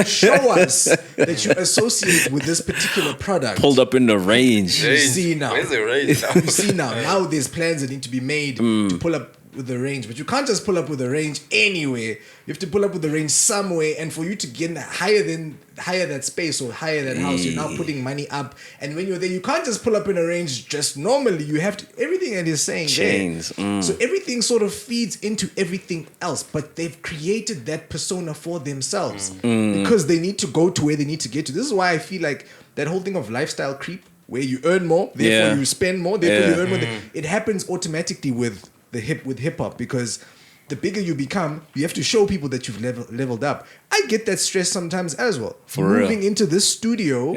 [SPEAKER 3] show us that you associate with this particular product.
[SPEAKER 1] Pulled up in the range.
[SPEAKER 3] You see now.
[SPEAKER 2] Where's the range now?
[SPEAKER 3] You see now. Now there's plans that need to be made to pull up with the range, but you can't just pull up with the range anywhere. You have to pull up with the range somewhere, and for you to get higher that space or higher that house, you're now putting money up. And when you're there, you can't just pull up in a range just normally. You have to, everything that he's saying
[SPEAKER 1] chains.
[SPEAKER 3] So everything sort of feeds into everything else, but they've created that persona for themselves because they need to go to where they need to get to. This is why I feel like that whole thing of lifestyle creep, where you earn more, therefore you spend more, therefore you earn more. It happens automatically with hip hop, because the bigger you become, you have to show people that you've leveled up. I get that stress sometimes as well. Moving into this studio,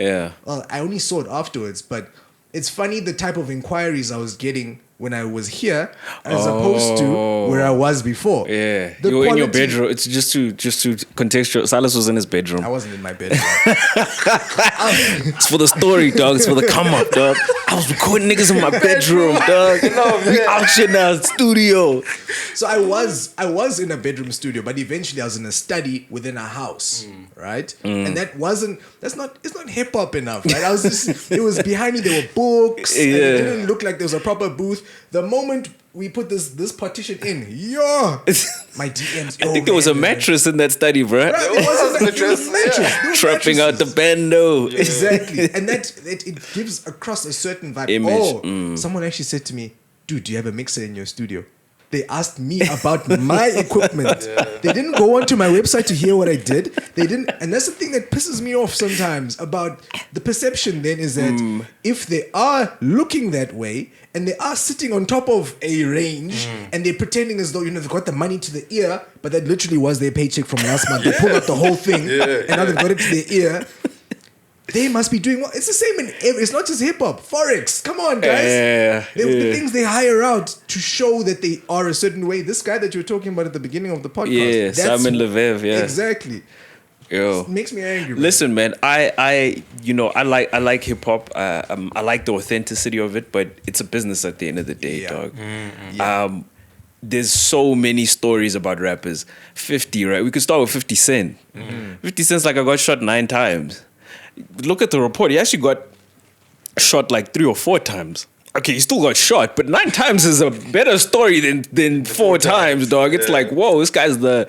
[SPEAKER 3] well, I only saw it afterwards, but it's funny the type of inquiries I was getting when I was here as opposed to where I was before.
[SPEAKER 1] Yeah, you were in your bedroom. It's just to contextual. Silas was in his bedroom.
[SPEAKER 3] I wasn't in my bedroom.
[SPEAKER 1] It's for the story, dog. It's for the come up, dog. I was recording niggas in my bedroom, dog. We out here now, studio.
[SPEAKER 3] So I was in a bedroom studio, but eventually I was in a study within a house, right? And it's not hip hop enough, right? It was behind me, there were books, and it didn't look like there was a proper booth. The moment we put this partition in, my DMs.
[SPEAKER 1] I think there was a mattress in that study, bro.
[SPEAKER 3] It was a mattress.
[SPEAKER 1] Trapping out the bando.
[SPEAKER 3] Exactly. And that it gives across a certain vibe.
[SPEAKER 1] Image.
[SPEAKER 3] Someone actually said to me, dude, do you have a mixer in your studio? They asked me about my equipment. They didn't go onto my website to hear what I did. They didn't, and that's the thing that pisses me off sometimes about the perception then is that if they are looking that way and they are sitting on top of a range and they're pretending as though, you know, they've got the money to the ear, but that literally was their paycheck from last month. They pulled out the whole thing and now they've got it to their ear. They must be doing well. It's the same in it's not just hip hop. Forex. Come on, guys. The things they hire out to show that they are a certain way. This guy that you were talking about at the beginning of the podcast.
[SPEAKER 1] Simon Levev.
[SPEAKER 3] Exactly.
[SPEAKER 1] Yo.
[SPEAKER 3] It makes me angry. Man.
[SPEAKER 1] Listen, man. I like hip hop. I like the authenticity of it, but it's a business at the end of the day, dog. There's so many stories about rappers. 50, right? We could start with 50 Cent. 50 Cent's like I got shot 9 times. Look at the report. He actually got shot like 3 or 4 times. Okay, he still got shot, but 9 times is a better story than 4 times, dog. It's like, whoa, this guy's the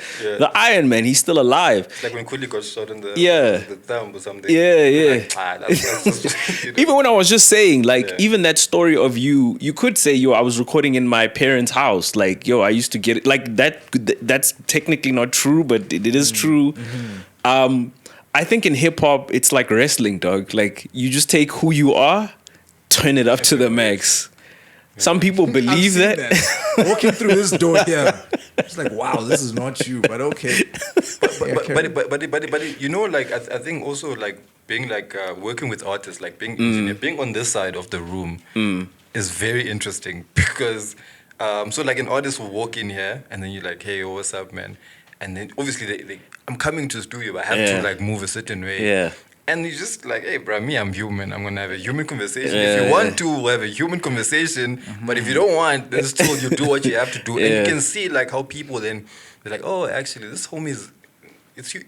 [SPEAKER 1] Iron Man. He's still alive.
[SPEAKER 2] Like when Kuli got shot in the thumb or something.
[SPEAKER 1] Like,
[SPEAKER 2] that's just, you know.
[SPEAKER 1] Even when I was just saying, like, even that story of you could say, yo, I was recording in my parents' house. Like, yo, I used to get it. Like, that's technically not true, but it is true. I think in hip hop, it's like wrestling, dog. Like, you just take who you are, turn it up to the max. Some people believe
[SPEAKER 3] I've seen
[SPEAKER 1] that.
[SPEAKER 3] Walking through this door here, it's like, wow, this is not you, but okay.
[SPEAKER 2] But you know, like I think also like being like working with artists, like being engineer, being on this side of the room is very interesting because so like an artist will walk in here and then you're like, hey, what's up, man? And then obviously I'm coming to the studio, but I have to like move a certain way.
[SPEAKER 1] Yeah.
[SPEAKER 2] And you're just like, hey, bro, me, I'm human. I'm gonna have a human conversation. If you want to, we'll have a human conversation. But if you don't want, then still you do what you have to do. And you can see like how people then they're like, oh, actually, this homie is.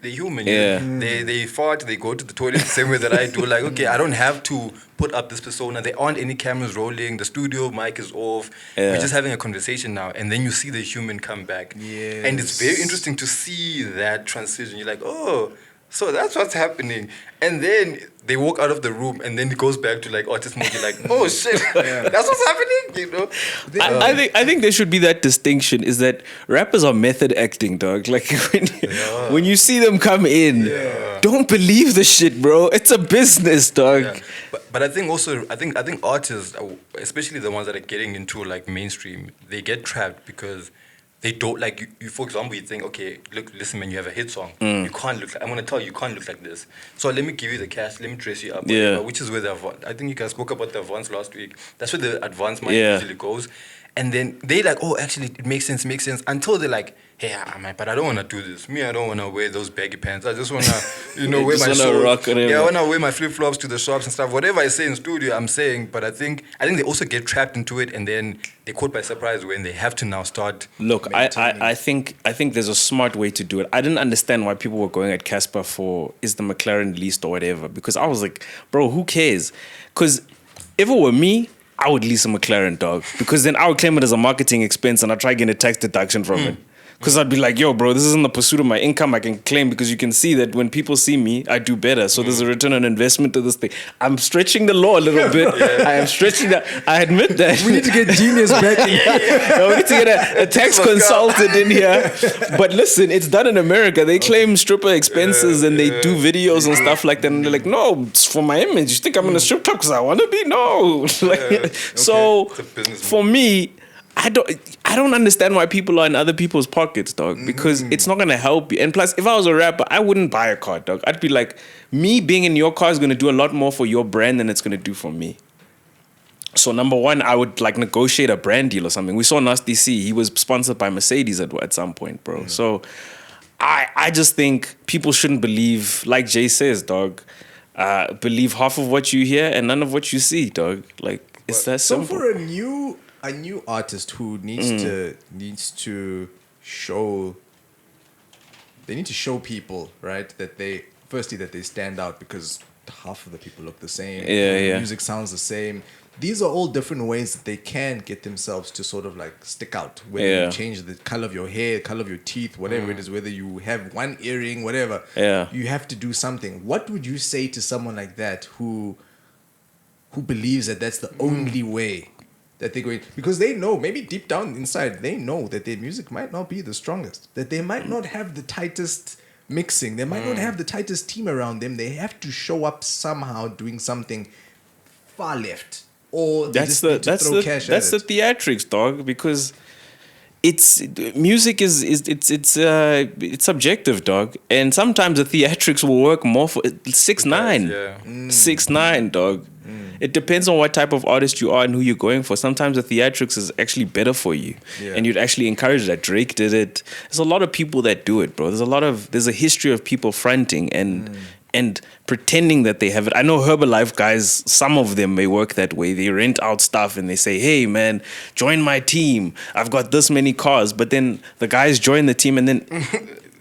[SPEAKER 2] They're human.
[SPEAKER 1] Yeah.
[SPEAKER 2] They fart, they go to the toilet the same way that I do. Like, okay, I don't have to put up this persona. There aren't any cameras rolling. The studio mic is off.
[SPEAKER 1] Yeah.
[SPEAKER 2] We're just having a conversation now. And then you see the human come back.
[SPEAKER 3] Yes.
[SPEAKER 2] And it's very interesting to see that transition. You're like, oh, so that's what's happening. And then they walk out of the room and then it goes back to like artist mode. You're like, oh shit, that's what's happening, you know?
[SPEAKER 1] I think there should be that distinction is that rappers are method acting, dog. Like when you see them come in, don't believe the shit, bro. It's a business, dog.
[SPEAKER 2] Yeah. But I think also I think artists, especially the ones that are getting into like mainstream, they get trapped because they don't like you. For example, you think, okay, look, listen, man, you have a hit song. You can't look like. I'm gonna tell you, you can't look like this. So let me give you the cash. Let me dress you up.
[SPEAKER 1] Yeah.
[SPEAKER 2] Whatever, which is where I think you guys spoke about the advance last week. That's where the advance money usually goes. And then they like, oh, actually, it makes sense. Until they're like, hey, but I don't want to do this. Me, I don't want to wear those baggy pants. I just want to, wear my shorts. I want to wear my flip-flops to the shops and stuff. Whatever I say in studio, I'm saying. But I think they also get trapped into it, and then they're caught by surprise when they have to now start.
[SPEAKER 1] Look, I think there's a smart way to do it. I didn't understand why people were going at Casper for is the McLaren leased or whatever, because I was like, bro, who cares? Because if it were me, I would lease a McLaren, dog, because then I would claim it as a marketing expense and I'd try getting a tax deduction from it. Because I'd be like, yo, bro, this isn't the pursuit of my income I can claim, because you can see that when people see me, I do better. So there's a return on investment to this thing. I'm stretching the law a little bit. I am stretching that. I admit that.
[SPEAKER 3] We need to get Genius back in here.
[SPEAKER 1] We need to get a tax consultant in here. But listen, it's done in America. They claim stripper expenses and they do videos and stuff like that. And they're like, no, it's for my image. You think I'm in a strip club because I want to be? No. So for me, I don't understand why people are in other people's pockets, dog, because it's not going to help you. And plus, if I was a rapper, I wouldn't buy a car, dog. I'd be like, me being in your car is going to do a lot more for your brand than it's going to do for me. So number one, I would like negotiate a brand deal or something. We saw Nasty C. He was sponsored by Mercedes at some point, bro. So I just think people shouldn't believe, like Jay says, dog, believe half of what you hear and none of what you see, dog. Like, it's that simple.
[SPEAKER 3] So for a new artist who needs to show, they need to show people, right, that they stand out, because half of the people look the same. The music sounds the same. These are all different ways that they can get themselves to sort of like stick out. Whether you change the color of your hair, color of your teeth, whatever it is, whether you have one earring, whatever. You have to do something. What would you say to someone like that who believes that that's the only way that they're going? Because they know, maybe deep down inside, they know that their music might not be the strongest, that they might not have the tightest mixing, they might not have the tightest team around them. They have to show up somehow doing something far left. Or that's the
[SPEAKER 1] theatrics, dog, because music is subjective, dog, and sometimes the theatrics will work more for 6ix9ine. 6ix9ine, dog. It depends on what type of artist you are and who you're going for. Sometimes the theatrics is actually better for you, and you'd actually encourage that. Drake did it. There's a lot of people that do it, bro. There's a history of people fronting and pretending that they have it. I know Herbalife guys, some of them may work that way. They rent out stuff and they say, hey man, join my team. I've got this many cars. But then the guys join the team and then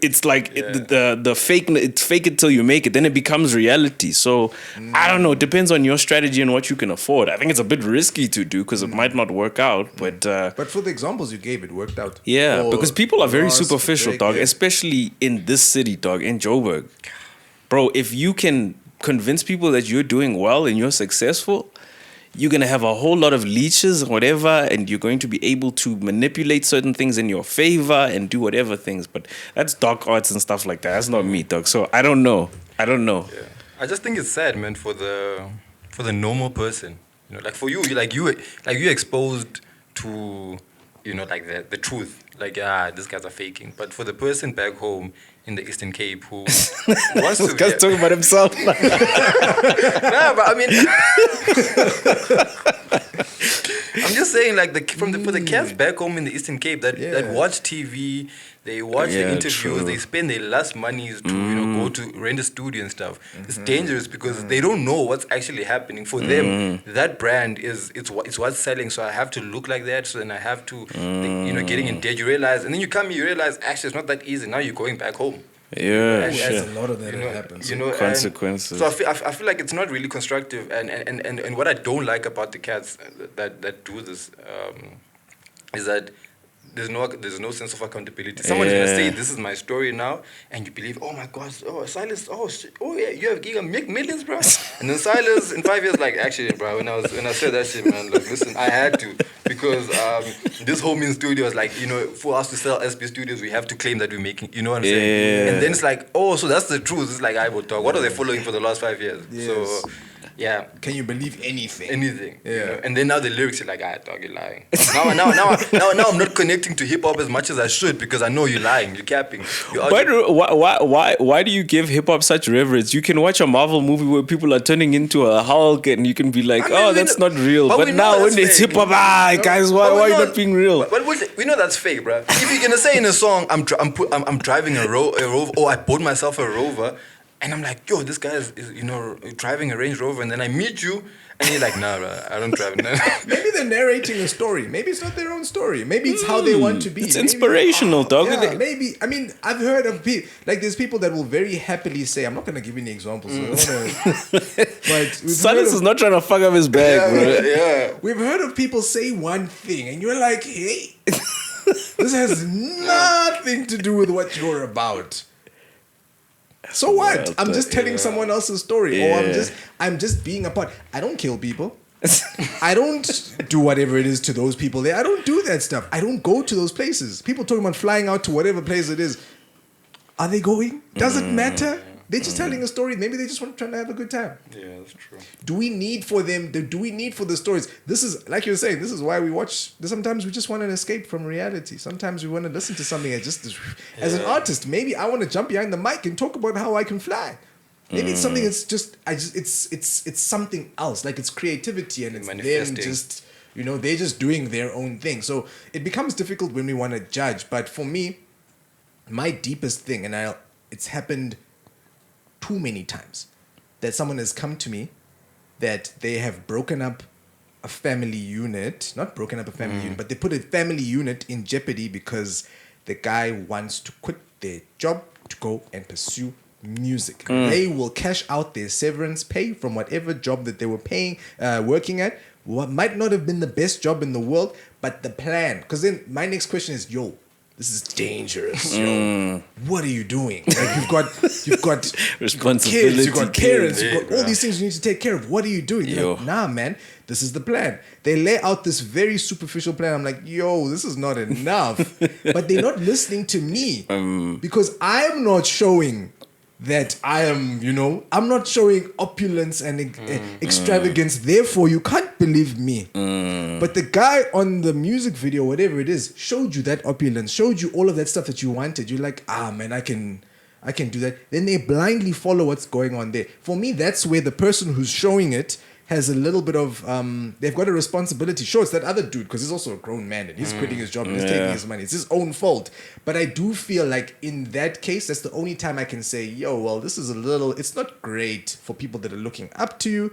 [SPEAKER 1] it's like the fake, it's fake it till you make it. Then it becomes reality. So I don't know. It depends on your strategy and what you can afford. I think it's a bit risky to do because it might not work out. But
[SPEAKER 3] for the examples you gave, it worked out.
[SPEAKER 1] Yeah, because people are very superficial, dog, especially in this city, dog, in Joburg. Bro, if you can convince people that you're doing well and you're successful, you're going to have a whole lot of leeches or whatever, and you're going to be able to manipulate certain things in your favor and do whatever things. But that's dark arts and stuff like that. That's not me, dog. So I don't know.
[SPEAKER 2] Yeah. I just think it's sad, man, for the normal person. You know, like for you, you exposed to, you know, like the truth. Like, these guys are faking. But for the person back home in the Eastern Cape who wants
[SPEAKER 1] This
[SPEAKER 2] to...
[SPEAKER 1] guy's talking about himself.
[SPEAKER 2] Nah, but I mean... I'm just saying, like, for the cats back home in the Eastern Cape that watch TV, they watch the interviews,
[SPEAKER 1] true.
[SPEAKER 2] they spend their last monies to, you know, go to rent a studio and stuff. It's dangerous because they don't know what's actually happening. For them, that brand it's what's selling. So I have to look like that. So then I have to, you know, getting in debt. You realize, and then you come here, you realize actually it's not that easy. Now you're going back home.
[SPEAKER 1] Yeah,
[SPEAKER 3] There's
[SPEAKER 1] sure.
[SPEAKER 3] a lot of that that happens.
[SPEAKER 2] You know,
[SPEAKER 1] Consequences.
[SPEAKER 2] So I feel like it's not really constructive, and what I don't like about the cats that do this is that there's no sense of accountability. Someone's gonna say, "This is my story now," and you believe, "Oh my gosh, oh Silas, oh shit, oh yeah, you have giga millions, bro." And then Silas in 5 years, like, actually, bro, when I said that shit, man, like, listen, I had to because this home in studios, like, you know, for us to sell SB Studios, we have to claim that we're making, you know what I'm saying? And then it's like, oh, so that's the truth. It's like I will talk. What are they following for the last 5 years?
[SPEAKER 3] Yes.
[SPEAKER 2] So. Yeah.
[SPEAKER 3] Can you believe anything?
[SPEAKER 2] Anything.
[SPEAKER 3] Yeah.
[SPEAKER 2] You know? And then now the lyrics are like, dog, you're lying. now I'm not connecting to hip hop as much as I should because I know you're lying, you're capping.
[SPEAKER 1] Why do you give hip hop such reverence? You can watch a Marvel movie where people are turning into a Hulk and you can be like, that's not real. But now when it's hip hop, guys, why are you not being real?
[SPEAKER 2] But we know that's fake, bro. If you're gonna say in a song, I'm driving a Rover, or I bought myself a Rover. And I'm like, yo, this guy is, you know, driving a Range Rover. And then I meet you, and you're like, nah, bro, I don't drive.
[SPEAKER 3] Maybe they're narrating a story. Maybe it's not their own story. Maybe it's how they want to be.
[SPEAKER 1] It's inspirational, dog.
[SPEAKER 3] Yeah, maybe. I mean, I've heard of people, like there's people that will very happily say, I'm not going to give you any examples. But
[SPEAKER 1] Silas is not trying to fuck up his bag, bro.
[SPEAKER 2] Yeah.
[SPEAKER 3] We've heard of people say one thing, and you're like, hey, this has nothing to do with what you're about. So what?
[SPEAKER 1] Well,
[SPEAKER 3] I'm just telling someone else's story, or I'm just being a part. I don't kill people. I don't do whatever it is to those people there. I don't do that stuff. I don't go to those places. People talking about flying out to whatever place it is. Are they going? Does it matter? They're just telling a story. Maybe they just want to try to have a good time.
[SPEAKER 2] Yeah, that's true.
[SPEAKER 3] Do we need for the stories? This is, like you were saying, this is why we watch. Sometimes we just want an escape from reality. Sometimes we want to listen to something as an artist. Maybe I want to jump behind the mic and talk about how I can fly. Maybe it's something that's it's something else. Like it's creativity and it's them just, you know, they're just doing their own thing. So it becomes difficult when we want to judge. But for me, my deepest thing, and it's happened too many times, that someone has come to me that they have broken up a family unit, not broken up a family unit, but they put a family unit in jeopardy because the guy wants to quit their job to go and pursue music. They will cash out their severance pay from whatever job that they were working at. What might not have been the best job in the world, but the plan. Because then my next question is, yo, this is dangerous. Yo. What are you doing? Like you've got
[SPEAKER 1] responsibility,
[SPEAKER 3] kids, you've got parents, you've got all these things you need to take care of. What are you doing? You're like, nah, man, this is the plan. They lay out this very superficial plan. I'm like, yo, this is not enough. But they're not listening to me because I'm not showing that I am, you know, I'm not showing opulence and extravagance. Therefore, you can't believe me. But the guy on the music video, whatever it is, showed you that opulence, showed you all of that stuff that you wanted. You're like, man, I can do that. Then they blindly follow what's going on there. For me, that's where the person who's showing it has a little bit of, they've got a responsibility. Sure, it's that other dude, because he's also a grown man and he's quitting his job and he's taking his money. It's his own fault. But I do feel like in that case, that's the only time I can say, yo, well, this is it's not great for people that are looking up to you.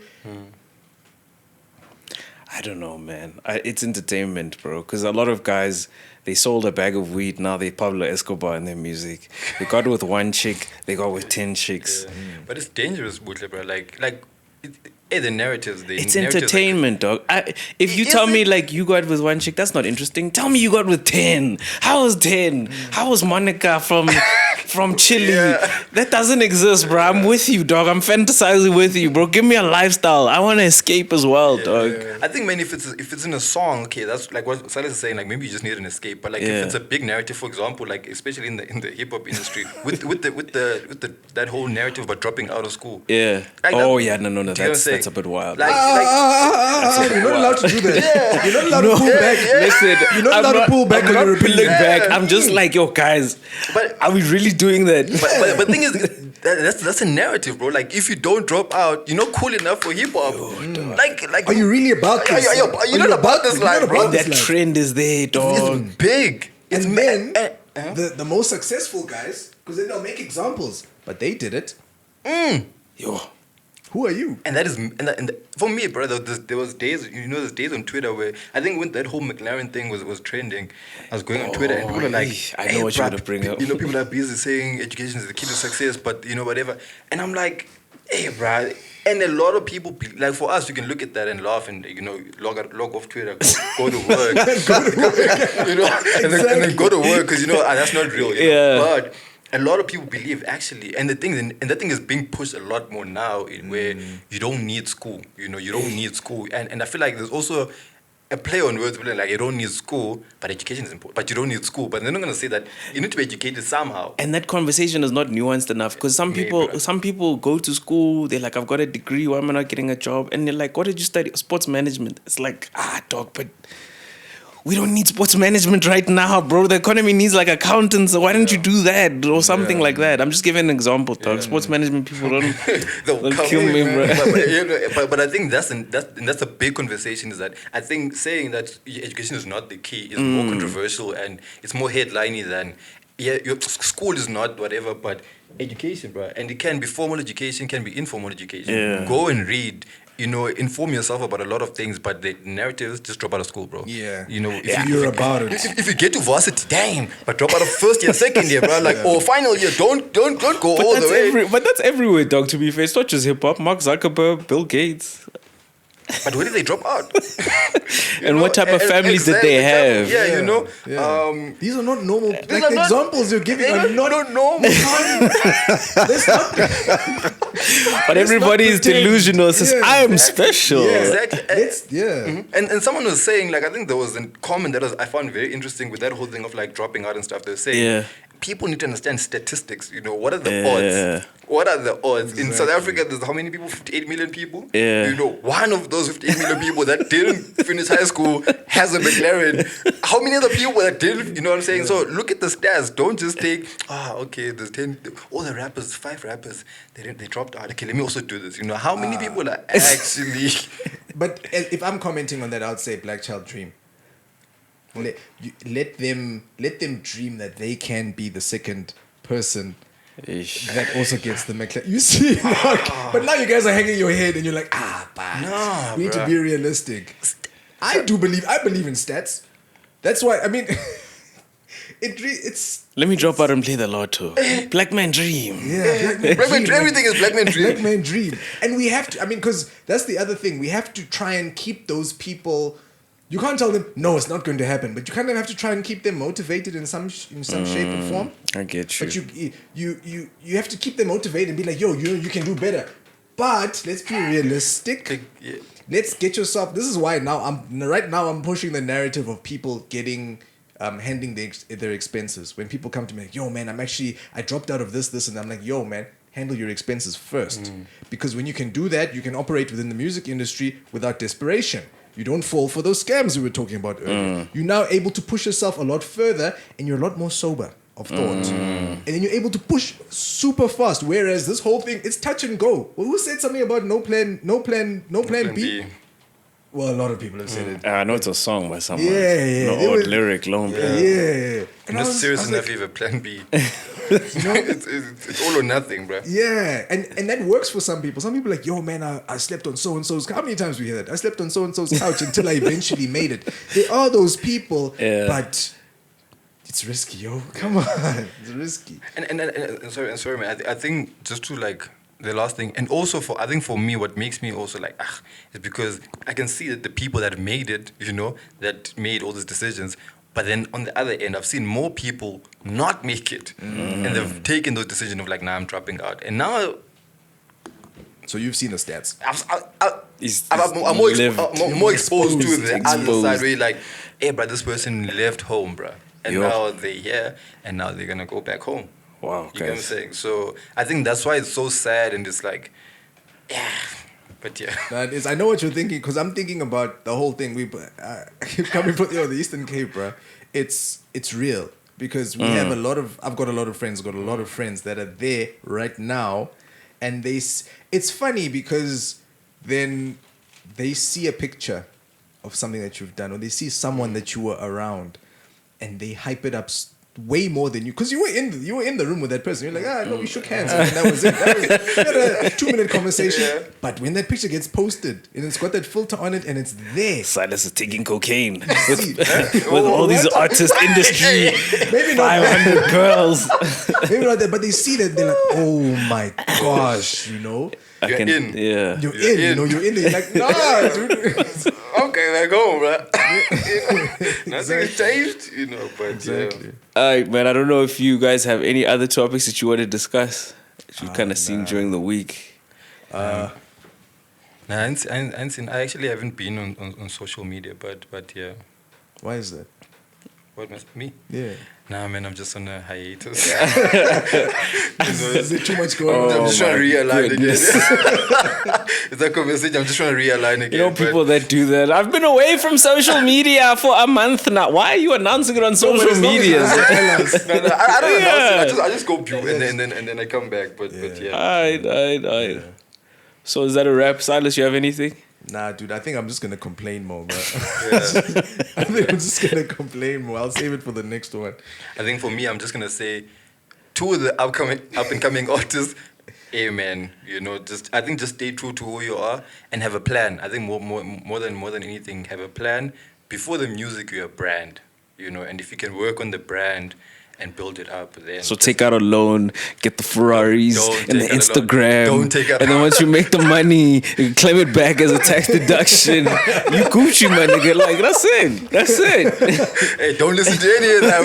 [SPEAKER 1] I don't know, man. It's entertainment, bro. Because a lot of guys, they sold a bag of weed. Now they Pablo Escobar in their music. They got with one chick. They got with 10 chicks.
[SPEAKER 2] Yeah. But it's dangerous, Butle, bro. The narratives.
[SPEAKER 1] It's entertainment, dog. If you tell me like you got with one chick, that's not interesting. Tell me you got with 10. How was 10? How was Monica from from Chile. That doesn't exist, bro. I'm with you, dog. I'm fantasizing with you, bro. Give me a lifestyle. I want to escape as well, dog.
[SPEAKER 2] I think, man, if it's in a song, okay, that's like what Silas is saying. Like maybe you just need an escape. But like if it's a big narrative, for example, like especially in the hip hop industry, with the that whole narrative about dropping out of school.
[SPEAKER 1] Yeah.
[SPEAKER 2] Like
[SPEAKER 1] no. That's a bit wild.
[SPEAKER 2] Like,
[SPEAKER 3] you're not allowed to do that. You're not allowed to pull back.
[SPEAKER 1] Listen,
[SPEAKER 3] You're not allowed to pull back
[SPEAKER 1] I'm
[SPEAKER 3] on
[SPEAKER 1] not
[SPEAKER 3] your
[SPEAKER 1] pulling
[SPEAKER 3] opinion.
[SPEAKER 1] back. I'm just like, yo, guys.
[SPEAKER 2] But
[SPEAKER 1] are we really doing that?
[SPEAKER 2] But the thing is, that's a narrative, bro. Like if you don't drop out, you're not cool enough for hip hop. Like,
[SPEAKER 3] are you really about this?
[SPEAKER 2] You're not about this life, bro.
[SPEAKER 1] That trend is there, dog.
[SPEAKER 2] It's big.
[SPEAKER 3] And then the most successful guys, because then they'll make examples, but they did it.
[SPEAKER 1] Yo.
[SPEAKER 3] Who are you?
[SPEAKER 2] And that is, for me, brother, there was days, there's days on Twitter where I think when that whole McLaren thing was trending, I was going on Twitter and people are like,
[SPEAKER 1] I know what you want to bring up.
[SPEAKER 2] People are busy saying education is the key to success, but whatever. And I'm like, hey, bro. And a lot of people, like for us, you can look at that and laugh and log off Twitter, go to work, and then go to work because that's not real. But a lot of people believe actually, and that thing is being pushed a lot more now, where you don't need school. You don't need school, and I feel like there's also a play on words, like you don't need school, but education is important. But you don't need school. But they're not gonna say that you need to be educated somehow.
[SPEAKER 1] And that conversation is not nuanced enough because some people go to school. They're like, I've got a degree. Why am I not getting a job? And they're like, what did you study? Sports management. It's like, dog, but we don't need sports management right now, bro. The economy needs like accountants. So why don't you do that or something like that? I'm just giving an example, dog. Sports management people don't kill me, bro.
[SPEAKER 2] But I think that's a big conversation. Is that I think saying that education is not the key is more controversial and it's more headliney than your school is not whatever, but education, bro. And it can be formal education, can be informal education.
[SPEAKER 1] Yeah.
[SPEAKER 2] Go and read. Inform yourself about a lot of things, but the narratives just drop out of school, bro.
[SPEAKER 3] Yeah.
[SPEAKER 2] If
[SPEAKER 3] you're about it.
[SPEAKER 2] If you get to varsity, damn, but drop out of first year, second year, bro. Like, final year, don't go all the way.
[SPEAKER 1] But that's everywhere, dog, to be fair. It's not just hip hop. Mark Zuckerberg, Bill Gates.
[SPEAKER 2] But where did they drop out?
[SPEAKER 1] And what type of families did they have?
[SPEAKER 2] Yeah.
[SPEAKER 3] These are not normal. Like the examples you're giving are not
[SPEAKER 2] normal.
[SPEAKER 1] But everybody is delusional. Says, I am special.
[SPEAKER 2] Yeah, exactly. And someone was saying, like, I think there was a comment that I found very interesting with that whole thing of like dropping out and stuff. They were saying, people need to understand statistics. What are the odds? What are the odds? Exactly. In South Africa, there's how many people? 58 million people?
[SPEAKER 1] Yeah.
[SPEAKER 2] One of those 58 million people that didn't finish high school has a McLaren. How many other people that didn't? You know what I'm saying? So look at the stats. Don't just take, there's 10, all the rappers, 5 rappers, they dropped out. Okay, let me also do this. How many people are actually...
[SPEAKER 3] But if I'm commenting on that, I would say Black Child Dream. Let them dream that they can be the second person that also gets the McLaren. You see, but now you guys are hanging your head and you're like, we need to be realistic. I believe in stats. That's why, I mean, it's...
[SPEAKER 1] Let me drop out and play the lotto. Black man dream.
[SPEAKER 3] Yeah,
[SPEAKER 2] Black man dream. Everything is Black man dream.
[SPEAKER 3] Black man dream. And we have to, because that's the other thing. We have to try and keep those people... You can't tell them, no, it's not going to happen. But you kind of have to try and keep them motivated in some shape or form.
[SPEAKER 1] I get you.
[SPEAKER 3] But you have to keep them motivated and be like, yo, you can do better. But let's be realistic. Let's get yourself... This is why I'm pushing the narrative of people getting... handing their expenses. When people come to me like, yo, man, I dropped out of this, and I'm like, yo, man, handle your expenses first. Because when you can do that, you can operate within the music industry without desperation. You don't fall for those scams we were talking about earlier. You're now able to push yourself a lot further and you're a lot more sober of thought. And then you're able to push super fast. Whereas this whole thing, it's touch and go. Well, who said something about no plan B? Well, a lot of people have said it.
[SPEAKER 1] I know it's a song by someone.
[SPEAKER 3] Yeah.
[SPEAKER 1] No odd lyric, long plan.
[SPEAKER 3] Yeah.
[SPEAKER 2] And not serious enough if a plan B. It's all or nothing, bro.
[SPEAKER 3] Yeah, and that works for some people. Some people are like, yo, man, I slept on so-and-so's... How many times we hear that? I slept on so-and-so's couch until I eventually made it. There are those people, but it's risky, yo. Come on. It's risky.
[SPEAKER 2] And sorry, man. I think just to like... The last thing, and also I think for me, what makes me also like, is because I can see that the people that made it, that made all these decisions, But then on the other end, I've seen more people not make it, and they've taken those decisions of like, nah, I'm dropping out. And now,
[SPEAKER 3] So you've seen the stats.
[SPEAKER 2] I'm more exposed to the other side where you're like, hey, bro, this person left home, bro. And now they're here, and now they're going to go back home.
[SPEAKER 1] Wow,
[SPEAKER 2] you know what I'm saying? So I think that's why it's so sad and it's like, yeah. But yeah.
[SPEAKER 3] That is, I know what you're thinking, because I'm thinking about the whole thing. Coming from the Eastern Cape, bro. It's real, because we have I've got a lot of friends that are there right now, and it's funny because then they see a picture of something that you've done, or they see someone that you were around, and they hype it up way more than you, because you were in the room with that person. You're like, no, we shook hands, and that was it. We had a 2-minute conversation. Yeah. But when that picture gets posted and it's got that filter on it and it's there,
[SPEAKER 1] Silas is taking cocaine with all these artist industry,
[SPEAKER 3] maybe
[SPEAKER 1] 500 girls.
[SPEAKER 3] Maybe not that, but they see that, they're like, oh my gosh, you know.
[SPEAKER 2] You're in.
[SPEAKER 1] Yeah.
[SPEAKER 3] You're in. You know, you're in there. You're like, nah, dude.
[SPEAKER 2] Okay, back home, bro. Nothing has changed, you know. But
[SPEAKER 3] exactly.
[SPEAKER 1] All right, man. I don't know if you guys have any other topics that you want to discuss that you've kind of seen during the week.
[SPEAKER 2] I actually haven't been on social media, but yeah.
[SPEAKER 3] Why is that?
[SPEAKER 2] What, me?
[SPEAKER 3] Yeah.
[SPEAKER 2] Nah, man, I'm just on a hiatus.
[SPEAKER 3] Is there too much going on?
[SPEAKER 2] I'm just trying to realign again. It's that conversation. I'm just trying to realign again.
[SPEAKER 1] You know, people that do that. I've been away from social media for a month now. Why are you announcing it on social media?
[SPEAKER 2] I don't announce it. I just go pew and then I come back. But yeah.
[SPEAKER 1] All right. So is that a wrap? Silas, you have anything?
[SPEAKER 3] Nah, dude, I think I'm just going to complain more, bro. I think I'm just going to complain more. I'll save it for the next one.
[SPEAKER 2] I think for me, I'm just going to say to the up and coming artists, hey, man, you know, I think just stay true to who you are and have a plan. I think more than anything, have a plan. Before the music, you're a brand, you know, and if you can work on the brand and build it up, then
[SPEAKER 1] so take out a loan, get the Ferraris and the Instagram.
[SPEAKER 2] Don't take out.
[SPEAKER 1] And then once you make the money, you can claim it back as a tax deduction. You Gucci, my nigga. Like, that's it.
[SPEAKER 2] Hey, don't listen to any of that,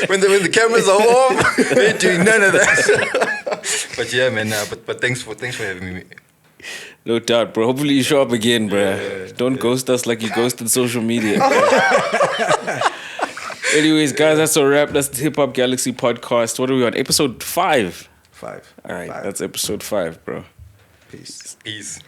[SPEAKER 2] bro. when the cameras are off, they ain't doing none of that. But yeah, man. But thanks for having me.
[SPEAKER 1] No doubt, bro. Hopefully you show up again, bro. Don't ghost us like you ghosted social media. Anyways, guys, that's a wrap. That's the Hip Hop Galaxy podcast. What are we on? Episode 5?
[SPEAKER 3] 5.
[SPEAKER 1] All right, that's episode 5, bro.
[SPEAKER 3] Peace.
[SPEAKER 2] Peace.